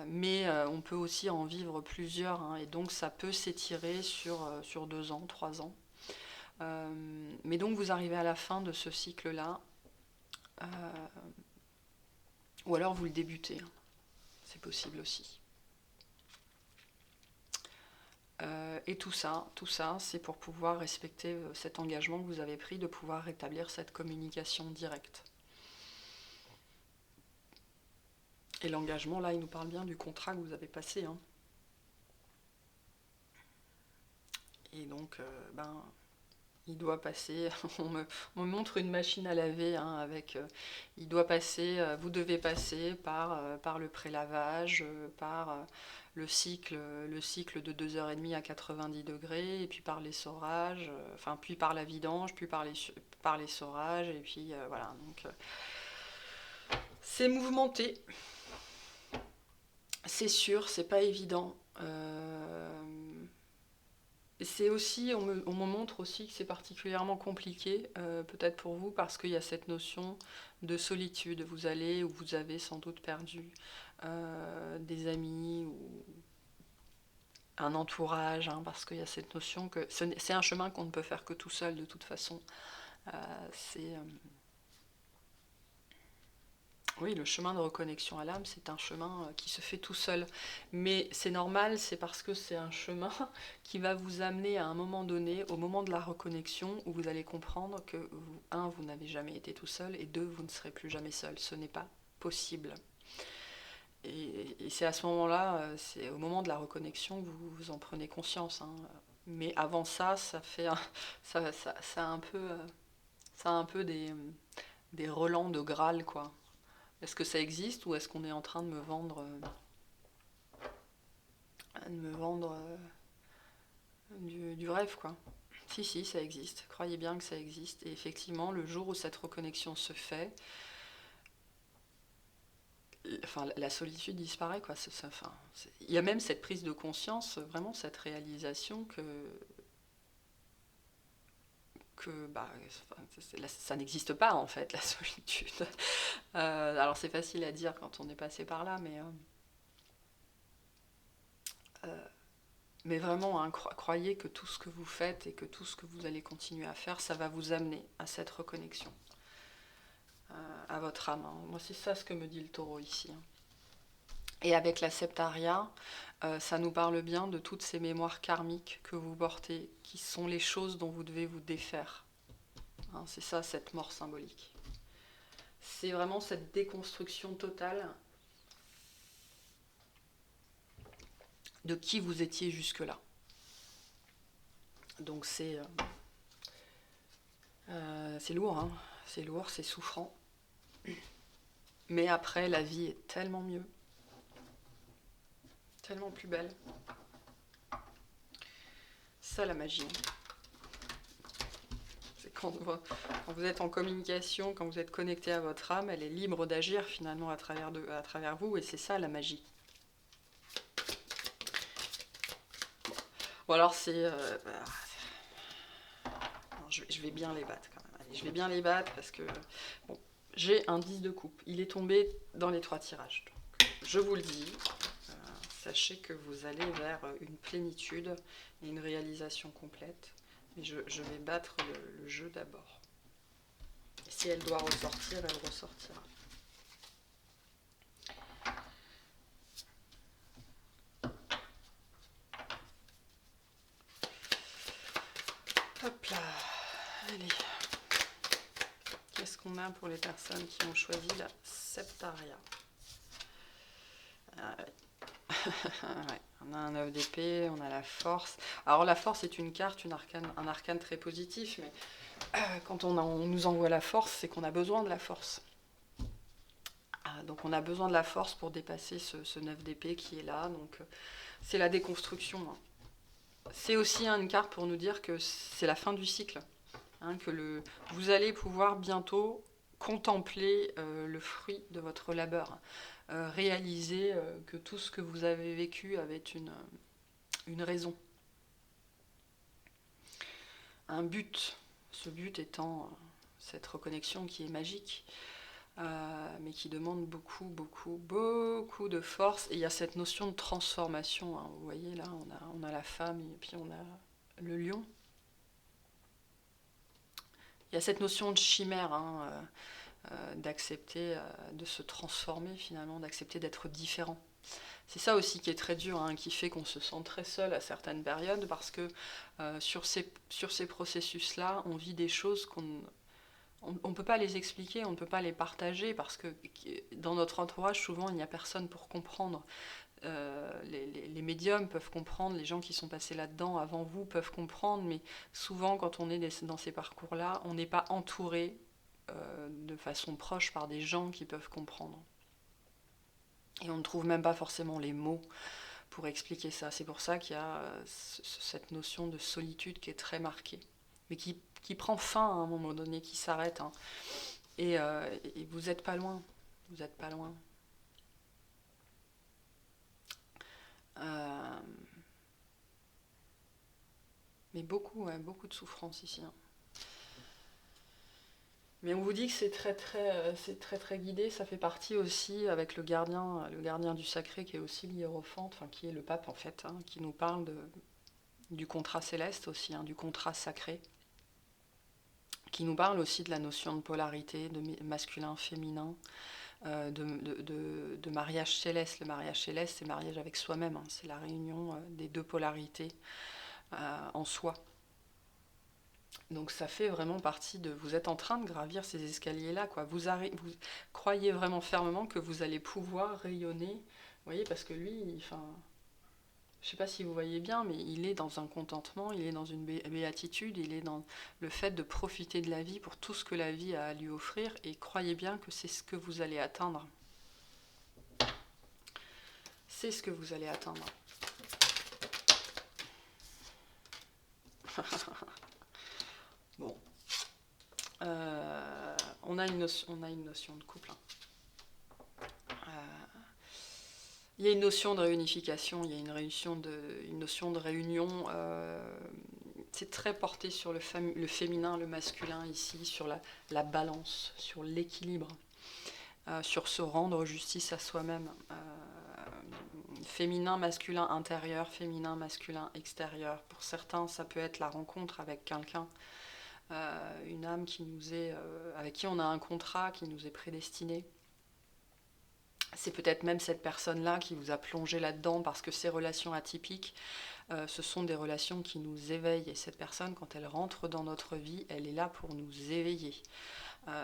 Mais on peut aussi en vivre plusieurs. Hein, et donc, ça peut s'étirer sur 2 ans, 3 ans. Mais donc vous arrivez à la fin de ce cycle-là, ou alors vous le débutez, hein. C'est possible aussi. Et tout ça, c'est pour pouvoir respecter cet engagement que vous avez pris de pouvoir rétablir cette communication directe. Et l'engagement, là, il nous parle bien du contrat que vous avez passé. Hein. Et donc, il doit passer, on me montre une machine à laver, hein, avec, il doit passer, vous devez passer par le prélavage, par le cycle de 2h30 à 90 degrés, et puis par l'essorage, puis par la vidange, puis par l'essorage, et puis voilà, donc c'est mouvementé, c'est sûr, c'est pas évident. C'est aussi, on me montre aussi que c'est particulièrement compliqué, peut-être pour vous, parce qu'il y a cette notion de solitude. Vous avez sans doute perdu des amis ou un entourage, hein, parce qu'il y a cette notion que c'est un chemin qu'on ne peut faire que tout seul de toute façon. Oui, le chemin de reconnexion à l'âme, c'est un chemin qui se fait tout seul. Mais c'est normal, c'est parce que c'est un chemin qui va vous amener à un moment donné, au moment de la reconnexion, où vous allez comprendre que, vous n'avez jamais été tout seul, et deux, vous ne serez plus jamais seul. Ce n'est pas possible. Et c'est à ce moment-là, c'est au moment de la reconnexion que vous en prenez conscience, hein. Mais avant ça, ça fait ça a un peu, des relents de Graal, quoi. Est-ce que ça existe ou est-ce qu'on est en train de me vendre du rêve, quoi? Si, si, ça existe. Croyez bien que ça existe. Et effectivement, le jour où cette reconnexion se fait, enfin, la solitude disparaît, quoi. Il y a même cette prise de conscience, vraiment cette réalisation que bah, ça n'existe pas, en fait, la solitude. Alors c'est facile à dire quand on est passé par là, mais vraiment, hein, croyez que tout ce que vous faites et que tout ce que vous allez continuer à faire, ça va vous amener à cette reconnexion, à votre âme, hein. Moi, c'est ça ce que me dit le taureau ici, hein. Et avec la septaria, ça nous parle bien de toutes ces mémoires karmiques que vous portez, qui sont les choses dont vous devez vous défaire, hein. C'est ça, cette mort symbolique. C'est vraiment cette déconstruction totale de qui vous étiez jusque-là. Donc c'est lourd, hein. C'est lourd, c'est souffrant. Mais après, la vie est tellement mieux, tellement plus belle. C'est ça la magie, hein. C'est quand vous êtes en communication, quand vous êtes connecté à votre âme, elle est libre d'agir finalement à travers vous, et c'est ça la magie. Bon alors je vais bien les battre quand même. Allez, je vais bien les battre parce que bon, j'ai un 10 de coupe. Il est tombé dans les 3 tirages. Donc, je vous le dis, sachez que vous allez vers une plénitude et une réalisation complète. Mais je vais battre le jeu d'abord. Et si elle doit ressortir, elle ressortira. Hop là. Allez. Qu'est-ce qu'on a pour les personnes qui ont choisi la septaria? Ouais, on a un 9 d'épée, on a la force. Alors la force est une carte, un arcane très positif, mais quand on nous envoie la force, c'est qu'on a besoin de la force. Donc on a besoin de la force pour dépasser ce 9 d'épée qui est là. Donc c'est la déconstruction, hein. C'est aussi une carte pour nous dire que c'est la fin du cycle, hein, vous allez pouvoir bientôt contempler le fruit de votre labeur, réaliser que tout ce que vous avez vécu avait une raison, un but. Ce but étant cette reconnexion qui est magique, mais qui demande beaucoup, beaucoup, beaucoup de force. Et il y a cette notion de transformation, hein. Vous voyez là, on a la femme et puis on a le lion. Il y a cette notion de chimère, hein, d'accepter de se transformer finalement, d'accepter d'être différent. C'est ça aussi qui est très dur, hein, qui fait qu'on se sent très seul à certaines périodes, parce que sur ces processus-là, on vit des choses on ne peut pas les expliquer, on ne peut pas les partager, parce que dans notre entourage, souvent, il n'y a personne pour comprendre. Les médiums peuvent comprendre, les gens qui sont passés là-dedans avant vous peuvent comprendre, mais souvent, quand on est dans ces parcours-là, on n'est pas entouré de façon proche par des gens qui peuvent comprendre. Et on ne trouve même pas forcément les mots pour expliquer ça. C'est pour ça qu'il y a cette notion de solitude qui est très marquée, mais qui prend fin à un moment donné, qui s'arrête, hein. Et vous n'êtes pas loin. Vous n'êtes pas loin. Mais beaucoup, ouais, beaucoup de souffrance ici, hein. Mais on vous dit que c'est très très guidé. Ça fait partie aussi avec le gardien du sacré qui est aussi l'hiérophante, enfin qui est le pape en fait, hein, qui nous parle du contrat céleste aussi, hein, du contrat sacré, qui nous parle aussi de la notion de polarité, de masculin, féminin, de mariage céleste. Le mariage céleste, c'est mariage avec soi-même, hein. C'est la réunion des deux polarités en soi. Donc ça fait vraiment partie de... Vous êtes en train de gravir ces escaliers-là, quoi. Vous croyez vraiment fermement que vous allez pouvoir rayonner. Vous voyez, parce que lui, enfin... Je ne sais pas si vous voyez bien, mais il est dans un contentement, il est dans une béatitude, il est dans le fait de profiter de la vie pour tout ce que la vie a à lui offrir, et croyez bien que c'est ce que vous allez atteindre. C'est ce que vous allez atteindre. Bon. On a une notion de couple. Il y a une notion de réunification, il y a une notion de réunion. C'est très porté sur le féminin, le masculin ici, sur la balance, sur l'équilibre, sur se rendre justice à soi-même. Féminin, masculin intérieur, féminin, masculin extérieur. Pour certains, ça peut être la rencontre avec quelqu'un, une âme avec qui on a un contrat qui nous est prédestiné. C'est peut-être même cette personne-là qui vous a plongé là-dedans parce que ces relations atypiques, ce sont des relations qui nous éveillent. Et cette personne, quand elle rentre dans notre vie, elle est là pour nous éveiller.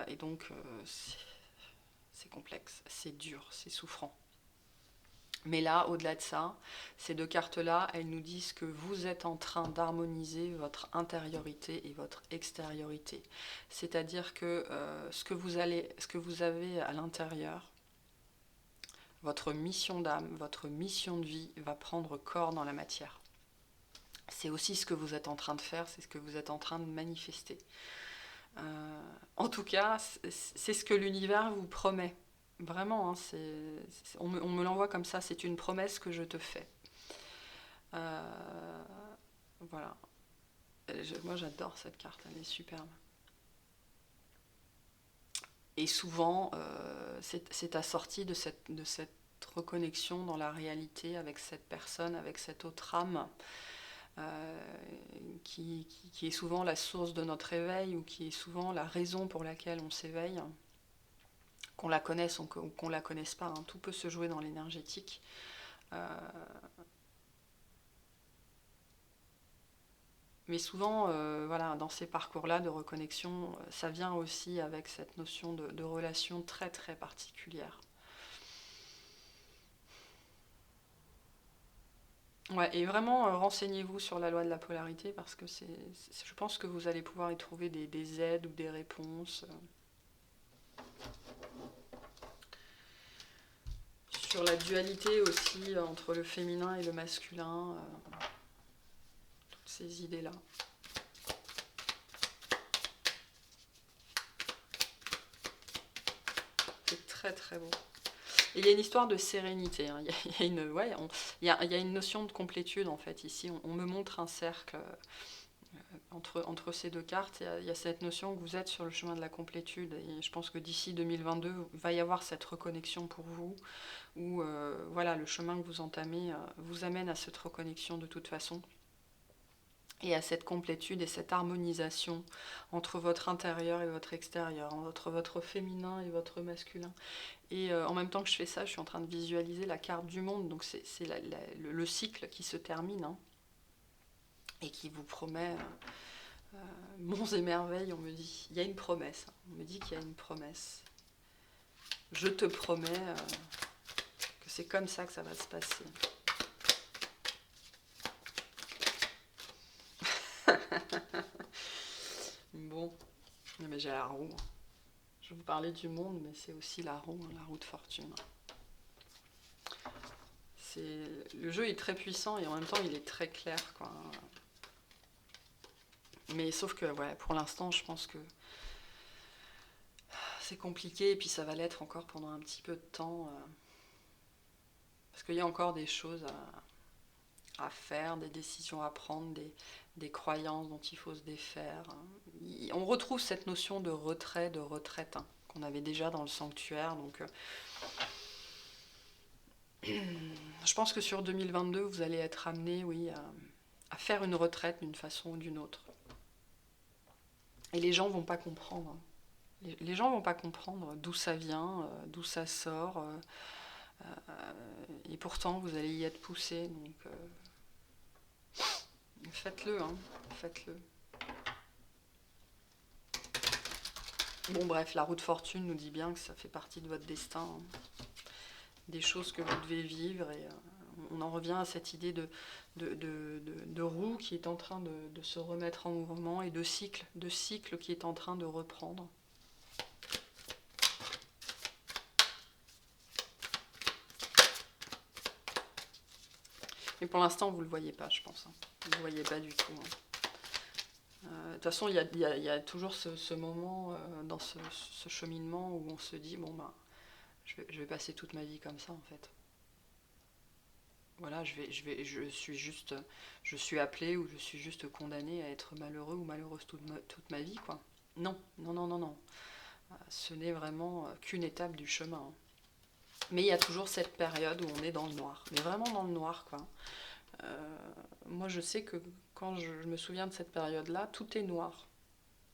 Et donc, c'est complexe, c'est dur, c'est souffrant. Mais là, au-delà de ça, ces deux cartes-là, elles nous disent que vous êtes en train d'harmoniser votre intériorité et votre extériorité. C'est-à-dire que ce que vous avez à l'intérieur, votre mission d'âme, votre mission de vie va prendre corps dans la matière. C'est aussi ce que vous êtes en train de faire, c'est ce que vous êtes en train de manifester. En tout cas, c'est ce que l'univers vous promet. Vraiment, hein, on me l'envoie comme ça, c'est une promesse que je te fais. Voilà. Moi j'adore cette carte, elle est superbe. Et souvent, c'est assorti de cette reconnexion dans la réalité avec cette personne, avec cette autre âme, qui est souvent la source de notre éveil, ou qui est souvent la raison pour laquelle on s'éveille. Qu'on la connaisse ou qu'on la connaisse pas, hein, tout peut se jouer dans l'énergétique. Mais souvent, voilà, dans ces parcours-là de reconnexion, ça vient aussi avec cette notion de relation très très particulière. Ouais, et vraiment, renseignez-vous sur la loi de la polarité, parce que je pense que vous allez pouvoir y trouver des aides ou des réponses. Sur la dualité aussi entre le féminin et le masculin, toutes ces idées-là. C'est très très beau. Et il y a une histoire de sérénité, hein. Il y a une notion de complétude en fait ici. On me montre un cercle entre ces deux cartes. Il y a cette notion que vous êtes sur le chemin de la complétude. Et je pense que d'ici 2022, il va y avoir cette reconnexion pour vous, où voilà, le chemin que vous entamez vous amène à cette reconnexion de toute façon. Et à cette complétude et cette harmonisation entre votre intérieur et votre extérieur, entre votre féminin et votre masculin. Et en même temps que je fais ça, je suis en train de visualiser la carte du monde, donc c'est le cycle qui se termine, hein, et qui vous promet monts et merveilles. On me dit, il y a une promesse, hein, on me dit qu'il y a une promesse. Je te promets que c'est comme ça que ça va se passer. Bon, mais j'ai la roue. Je vous parlais du monde, mais c'est aussi la roue de fortune. Le jeu est très puissant et en même temps il est très clair, quoi. Mais sauf que ouais, pour l'instant je pense que c'est compliqué, et puis ça va l'être encore pendant un petit peu de temps. Parce qu'il y a encore des choses à faire, des décisions à prendre, des croyances dont il faut se défaire. On retrouve cette notion de retrait, de retraite, hein, qu'on avait déjà dans le sanctuaire. Donc, je pense que sur 2022, vous allez être amené, oui, à faire une retraite d'une façon ou d'une autre. Et les gens vont pas comprendre, hein. Les gens vont pas comprendre d'où ça vient, d'où ça sort, et pourtant vous allez y être poussé, donc faites-le, hein, faites-le. Bon bref, la roue de fortune nous dit bien que ça fait partie de votre destin, hein, des choses que vous devez vivre, et on en revient à cette idée de roue qui est en train de se remettre en mouvement, et de cycle qui est en train de reprendre. Mais pour l'instant, vous ne le voyez pas, je pense, hein. Vous ne le voyez pas du tout, hein. De toute façon, il y a toujours ce moment dans ce cheminement où on se dit, bon ben, je vais passer toute ma vie comme ça, en fait. Voilà, je suis appelée, ou je suis juste condamnée à être malheureux ou malheureuse toute ma vie, quoi. Non, non, non, non, non. Ce n'est vraiment qu'une étape du chemin, hein. Mais il y a toujours cette période où on est dans le noir, mais vraiment dans le noir, quoi. Euh, Moi, je sais que quand je me souviens de cette période-là, tout est noir.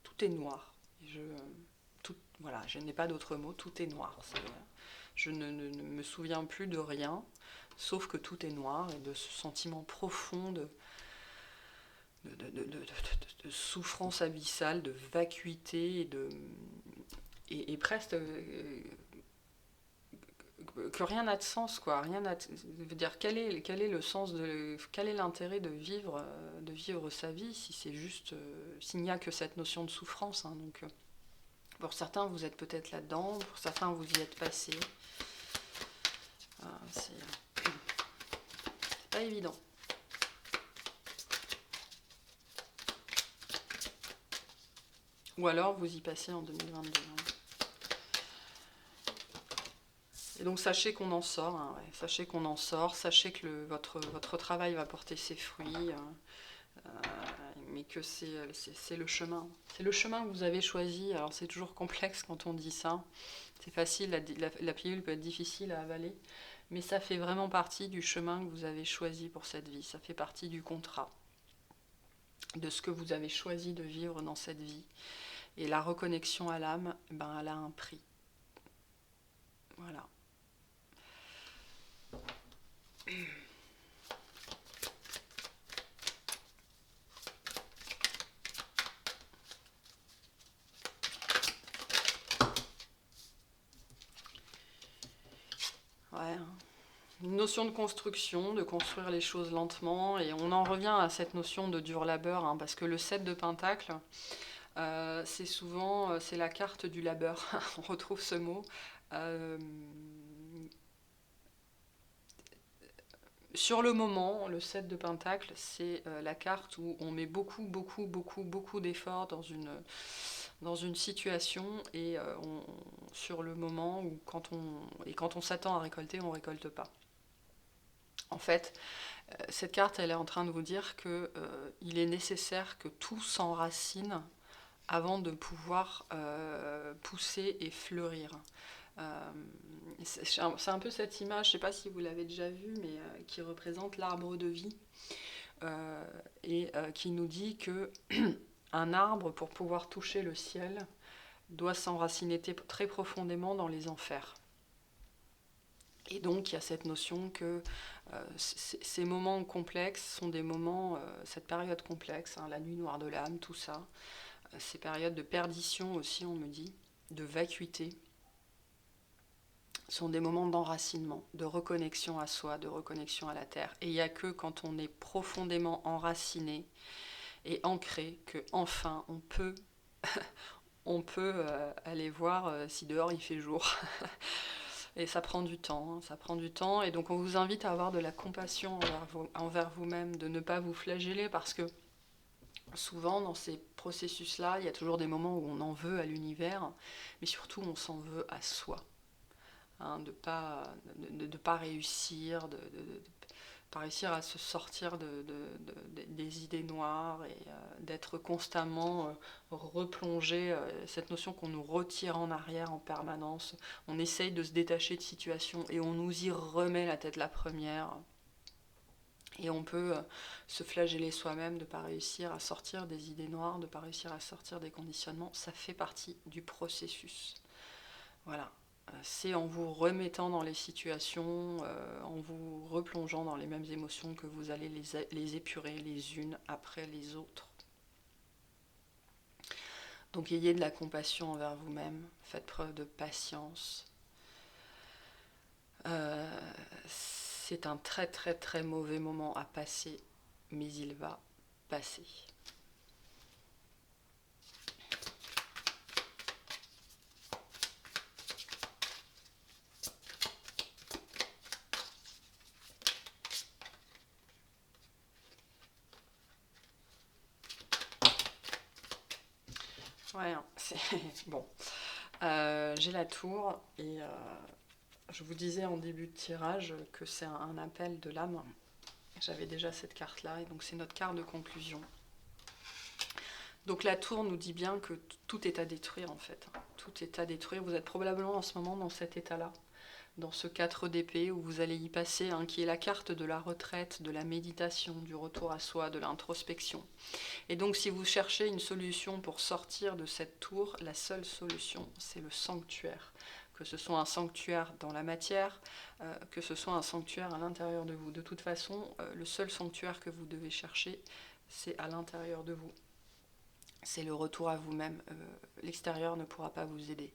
Tout est noir. Et voilà, je n'ai pas d'autre mot, tout est noir. Je ne me souviens plus de rien, sauf que tout est noir, et de ce sentiment profond de souffrance abyssale, de vacuité, et presque que rien n'a de sens, quoi. Rien n'a veut dire, quel est le sens quel est l'intérêt de vivre sa vie, si c'est juste s'il n'y a que cette notion de souffrance, hein. Donc pour certains, vous êtes peut-être là-dedans, pour certains, vous y êtes passé. C'est pas évident. Ou alors vous y passez en 2022, hein. Et donc sachez qu'on en sort, hein, ouais. Sachez qu'on en sort, sachez que votre travail va porter ses fruits, mais que c'est le chemin. C'est le chemin que vous avez choisi. Alors c'est toujours complexe quand on dit ça. C'est facile, la pilule peut être difficile à avaler, mais ça fait vraiment partie du chemin que vous avez choisi pour cette vie. Ça fait partie du contrat, de ce que vous avez choisi de vivre dans cette vie. Et la reconnexion à l'âme, ben, elle a un prix. Voilà. Ouais. Une notion de construction, de construire les choses lentement, et on en revient à cette notion de dur labeur, hein, parce que le 7 de Pentacle, c'est souvent c'est la carte du labeur. On retrouve ce mot. Euh, Sur le moment, le 7 de Pentacle, c'est la carte où on met beaucoup, beaucoup, beaucoup, beaucoup d'efforts dans une situation, et sur le moment où quand on s'attend à récolter, on ne récolte pas. En fait, cette carte, elle est en train de vous dire que il est nécessaire que tout s'enracine avant de pouvoir pousser et fleurir. Euh, c'est un peu cette image, je ne sais pas si vous l'avez déjà vue, mais qui représente l'arbre de vie, et qui nous dit que un arbre, pour pouvoir toucher le ciel, doit s'enraciner très profondément dans les enfers. Et donc il y a cette notion que ces moments complexes sont des moments, cette période complexe, hein, la nuit noire de l'âme, tout ça, ces périodes de perdition aussi, on me dit, de vacuité, sont des moments d'enracinement, de reconnexion à soi, de reconnexion à la terre. Et il n'y a que quand on est profondément enraciné et ancré que enfin on peut aller voir si dehors il fait jour. Et ça prend du temps, hein, ça prend du temps. Et donc on vous invite à avoir de la compassion envers vous-même, de ne pas vous flageller, parce que souvent dans ces processus-là, il y a toujours des moments où on en veut à l'univers, mais surtout on s'en veut à soi. Hein, de pas réussir, pas réussir à se sortir des idées noires, et d'être constamment replongé, cette notion qu'on nous retire en arrière en permanence. On essaye de se détacher de situations et on nous y remet la tête la première. Et on peut se flageller soi-même de ne pas réussir à sortir des idées noires, de ne pas réussir à sortir des conditionnements. Ça fait partie du processus. Voilà. C'est en vous remettant dans les situations, en vous replongeant dans les mêmes émotions que vous allez les épurer les unes après les autres. Donc ayez de la compassion envers vous-même, faites preuve de patience. C'est un très très très mauvais moment à passer, mais il va passer. Ouais, c'est bon. J'ai la tour et je vous disais en début de tirage que c'est un appel de l'âme. J'avais déjà cette carte-là et donc c'est notre carte de conclusion. Donc la tour nous dit bien que tout est à détruire en fait. Tout est à détruire. Vous êtes probablement en ce moment dans cet état-là, dans ce 4 d'épée où vous allez y passer, hein, qui est la carte de la retraite, de la méditation, du retour à soi, de l'introspection. Et donc si vous cherchez une solution pour sortir de cette tour, la seule solution, c'est le sanctuaire. Que ce soit un sanctuaire dans la matière, que ce soit un sanctuaire à l'intérieur de vous. De toute façon, le seul sanctuaire que vous devez chercher, c'est à l'intérieur de vous. C'est le retour à vous-même. L'extérieur ne pourra pas vous aider.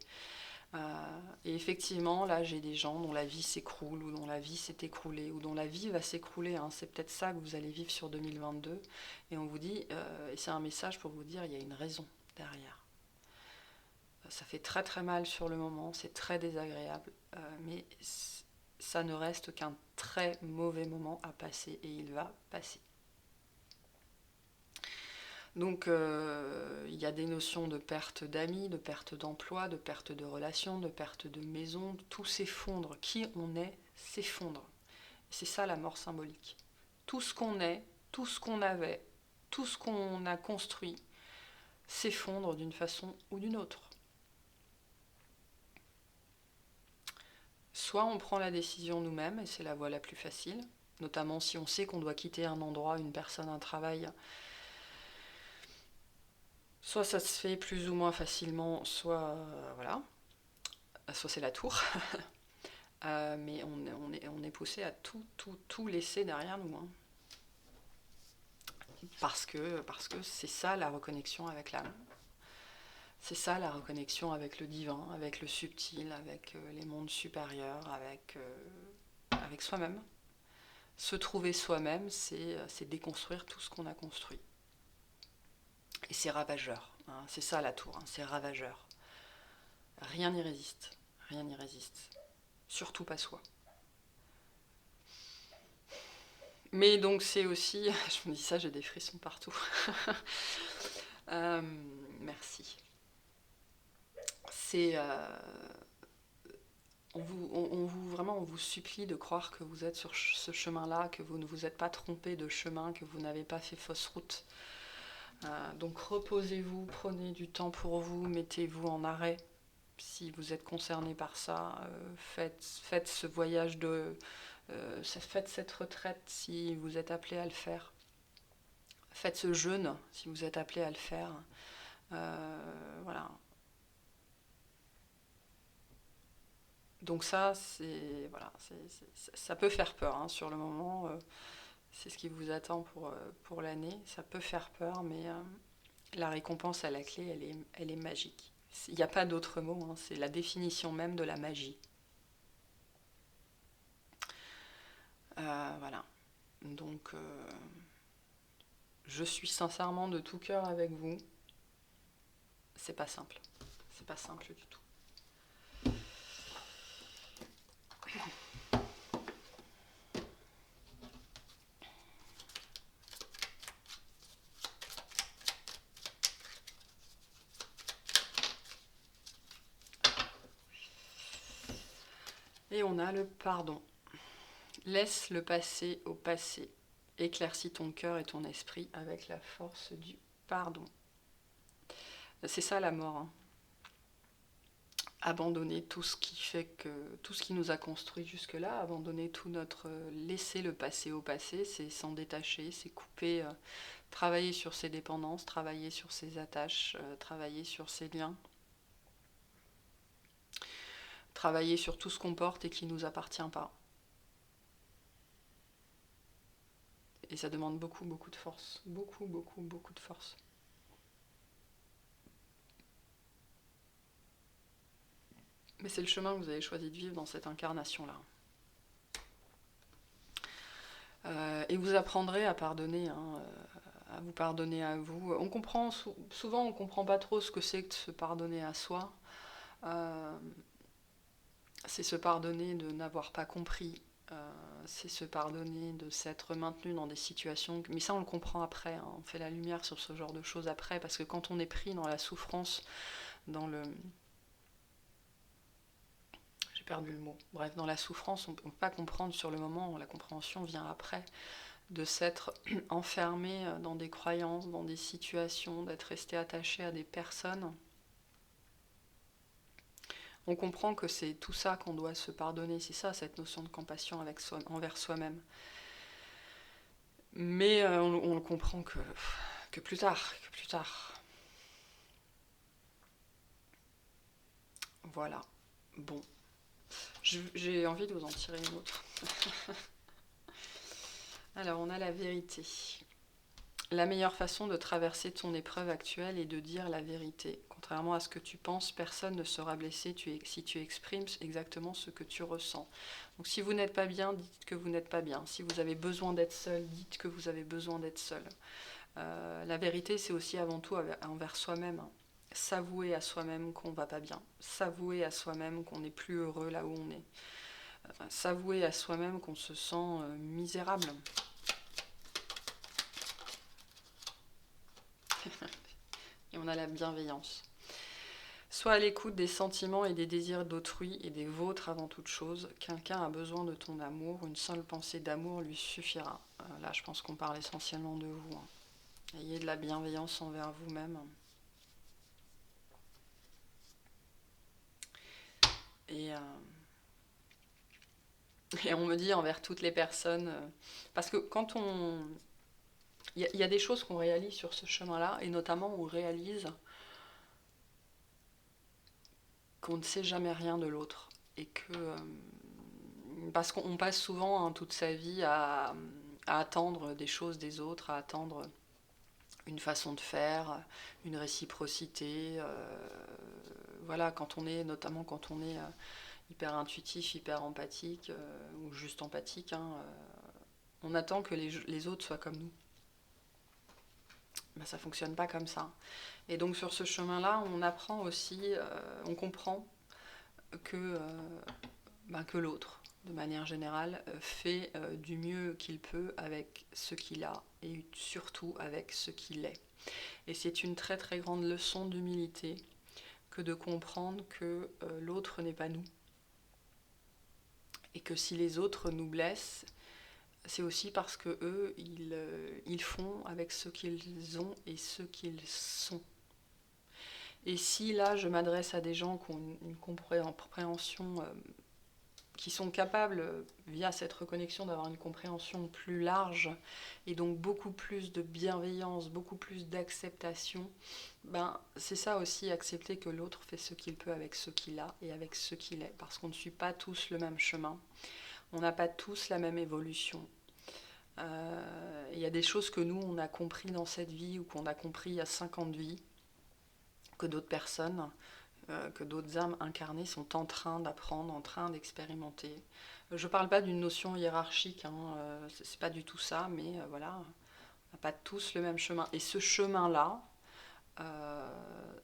Et effectivement, là, j'ai des gens dont la vie s'écroule, ou dont la vie s'est écroulée, ou dont la vie va s'écrouler. Hein. C'est peut-être ça que vous allez vivre sur 2022. Et on vous dit, et c'est un message pour vous dire, il y a une raison derrière. Ça fait très très mal sur le moment, c'est très désagréable, mais ça ne reste qu'un très mauvais moment à passer, et il va passer. Donc il y a des notions de perte d'amis, de perte d'emploi, de perte de relations, de perte de maison, tout s'effondre. Qui on est s'effondre. C'est ça la mort symbolique. Tout ce qu'on est, tout ce qu'on avait, tout ce qu'on a construit s'effondre d'une façon ou d'une autre. Soit on prend la décision nous-mêmes, et c'est la voie la plus facile, notamment si on sait qu'on doit quitter un endroit, une personne, un travail. Soit ça se fait plus ou moins facilement, soit voilà, soit c'est la tour. Mais on est poussé à tout laisser derrière nous. Hein. Parce que c'est ça la reconnexion avec l'âme. C'est ça la reconnexion avec le divin, avec le subtil, avec les mondes supérieurs, avec soi-même. Se trouver soi-même, c'est déconstruire tout ce qu'on a construit. Et c'est ravageur. Hein. C'est ça la tour, hein. C'est ravageur. Rien n'y résiste. Rien n'y résiste. Surtout pas soi. Mais donc c'est aussi, je me dis ça, j'ai des frissons partout. Merci. C'est, on vous supplie de croire que vous êtes sur ce chemin-là, que vous ne vous êtes pas trompé de chemin, que vous n'avez pas fait fausse route. Donc reposez-vous, prenez du temps pour vous, mettez-vous en arrêt. Si vous êtes concerné par ça, faites ce voyage faites cette retraite si vous êtes appelé à le faire. Faites ce jeûne si vous êtes appelé à le faire. Voilà. Donc ça, ça peut faire peur hein, sur le moment. C'est ce qui vous attend pour l'année. Ça peut faire peur, mais la récompense à la clé, elle est magique. Il n'y a pas d'autre mot, hein, c'est la définition même de la magie. Voilà. Donc, je suis sincèrement de tout cœur avec vous. C'est pas simple. C'est pas simple du tout. Et on a le pardon. Laisse le passé au passé. Éclaircis ton cœur et ton esprit avec la force du pardon. C'est ça la mort. Hein. abandonner tout ce qui fait que tout ce qui nous a construit jusque-là, abandonner tout notre laisser le passé au passé, c'est s'en détacher, c'est couper, travailler sur ses dépendances, travailler sur ses attaches, travailler sur ses liens, travailler sur tout ce qu'on porte et qui ne nous appartient pas. Et ça demande beaucoup, beaucoup de force. Beaucoup, beaucoup, beaucoup de force. Mais c'est le chemin que vous avez choisi de vivre dans cette incarnation-là. Et vous apprendrez à pardonner, hein, à vous pardonner à vous. On comprend, souvent on ne comprend pas trop ce que c'est que de se pardonner à soi. C'est se pardonner de n'avoir pas compris. C'est se pardonner de s'être maintenu dans des situations... Mais ça on le comprend après, hein. On fait la lumière sur ce genre de choses après, parce que quand on est pris dans la souffrance, dans le... J'ai perdu le mot. Bref, dans la souffrance, on ne peut pas comprendre sur le moment, la compréhension vient après, de s'être enfermé dans des croyances, dans des situations, d'être resté attaché à des personnes. On comprend que c'est tout ça qu'on doit se pardonner, c'est ça cette notion de compassion envers soi-même. Mais on le comprend que plus tard, que plus tard. Voilà. Bon. J'ai envie de vous en tirer une autre. Alors, on a la vérité. La meilleure façon de traverser ton épreuve actuelle est de dire la vérité. Contrairement à ce que tu penses, personne ne sera blessé si tu exprimes exactement ce que tu ressens. Donc si vous n'êtes pas bien, dites que vous n'êtes pas bien. Si vous avez besoin d'être seul, dites que vous avez besoin d'être seul. La vérité, c'est aussi avant tout envers soi-même. S'avouer à soi-même qu'on va pas bien. S'avouer à soi-même qu'on n'est plus heureux là où on est. S'avouer à soi-même qu'on se sent misérable. Et on a la bienveillance. Sois à l'écoute des sentiments et des désirs d'autrui et des vôtres avant toute chose. Quelqu'un a besoin de ton amour, une seule pensée d'amour lui suffira. Là, je pense qu'on parle essentiellement de vous, hein. Ayez de la bienveillance envers vous-même. Et on me dit envers toutes les personnes, parce que quand on... Il y a des choses qu'on réalise sur ce chemin-là, et notamment on réalise qu'on ne sait jamais rien de l'autre. Et que... parce qu'on passe souvent, hein, toute sa vie à attendre des choses des autres, à attendre une façon de faire, une réciprocité. Voilà, notamment quand on est hyper intuitif, hyper empathique, ou juste empathique, hein, on attend que les autres soient comme nous. Ben, ça fonctionne pas comme ça. Et donc sur ce chemin-là, on apprend aussi, on comprend que, que l'autre, de manière générale, fait du mieux qu'il peut avec ce qu'il a et surtout avec ce qu'il est. Et c'est une très très grande leçon d'humilité que de comprendre que l'autre n'est pas nous. Et que si les autres nous blessent, c'est aussi parce que eux, ils font avec ce qu'ils ont et ce qu'ils sont. Et si là, je m'adresse à des gens qui ont une compréhension, qui sont capables, via cette reconnexion, d'avoir une compréhension plus large, et donc beaucoup plus de bienveillance, beaucoup plus d'acceptation, ben, c'est ça aussi, accepter que l'autre fait ce qu'il peut avec ce qu'il a et avec ce qu'il est, parce qu'on ne suit pas tous le même chemin, on n'a pas tous la même évolution. Il y a des choses que nous, on a compris dans cette vie, ou qu'on a compris il y a 5 ans de vie, que d'autres personnes, que d'autres âmes incarnées sont en train d'apprendre, en train d'expérimenter. Je ne parle pas d'une notion hiérarchique, hein, c'est pas du tout ça, mais voilà, on n'a pas tous le même chemin. Et ce chemin-là,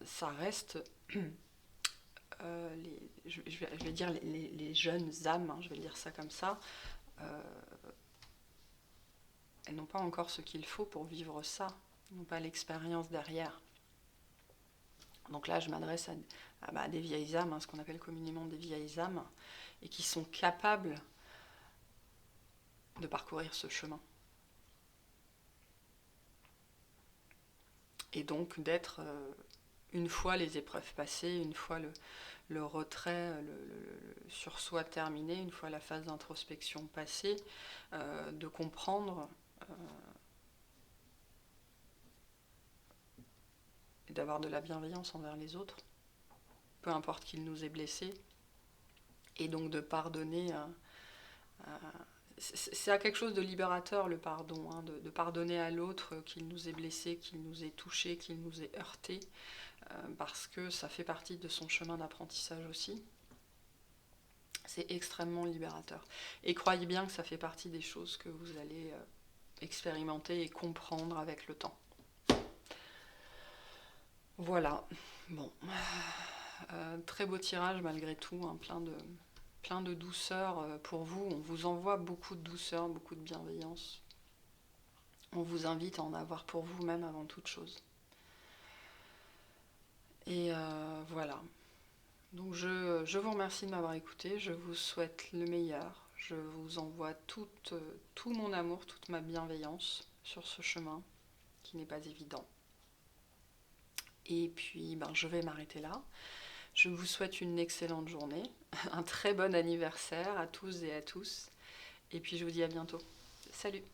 ça reste, je vais dire les jeunes âmes, hein, je vais dire ça comme ça, elles n'ont pas encore ce qu'il faut pour vivre ça, elles n'ont pas l'expérience derrière. Donc là, je m'adresse à des vieilles âmes, hein, ce qu'on appelle communément des vieilles âmes, et qui sont capables de parcourir ce chemin. Et donc d'être, une fois les épreuves passées, une fois le retrait, sur soi terminé, une fois la phase d'introspection passée, de comprendre et d'avoir de la bienveillance envers les autres, peu importe qu'ils nous aient blessés, et donc de pardonner. C'est quelque chose de libérateur, le pardon, hein, de pardonner à l'autre qu'il nous ait blessé, qu'il nous ait touché, qu'il nous ait heurté, parce que ça fait partie de son chemin d'apprentissage aussi. C'est extrêmement libérateur. Et croyez bien que ça fait partie des choses que vous allez expérimenter et comprendre avec le temps. Voilà. Bon. Très beau tirage malgré tout, hein, plein de douceur pour vous. On vous envoie beaucoup de douceur, beaucoup de bienveillance. On vous invite à en avoir pour vous-même avant toute chose. Et voilà. Donc je vous remercie de m'avoir écouté, je vous souhaite le meilleur, je vous envoie tout mon amour, toute ma bienveillance sur ce chemin qui n'est pas évident. Et puis je vais m'arrêter là. Je vous souhaite une excellente journée, un très bon anniversaire à tous et à tous. Et puis je vous dis à bientôt. Salut!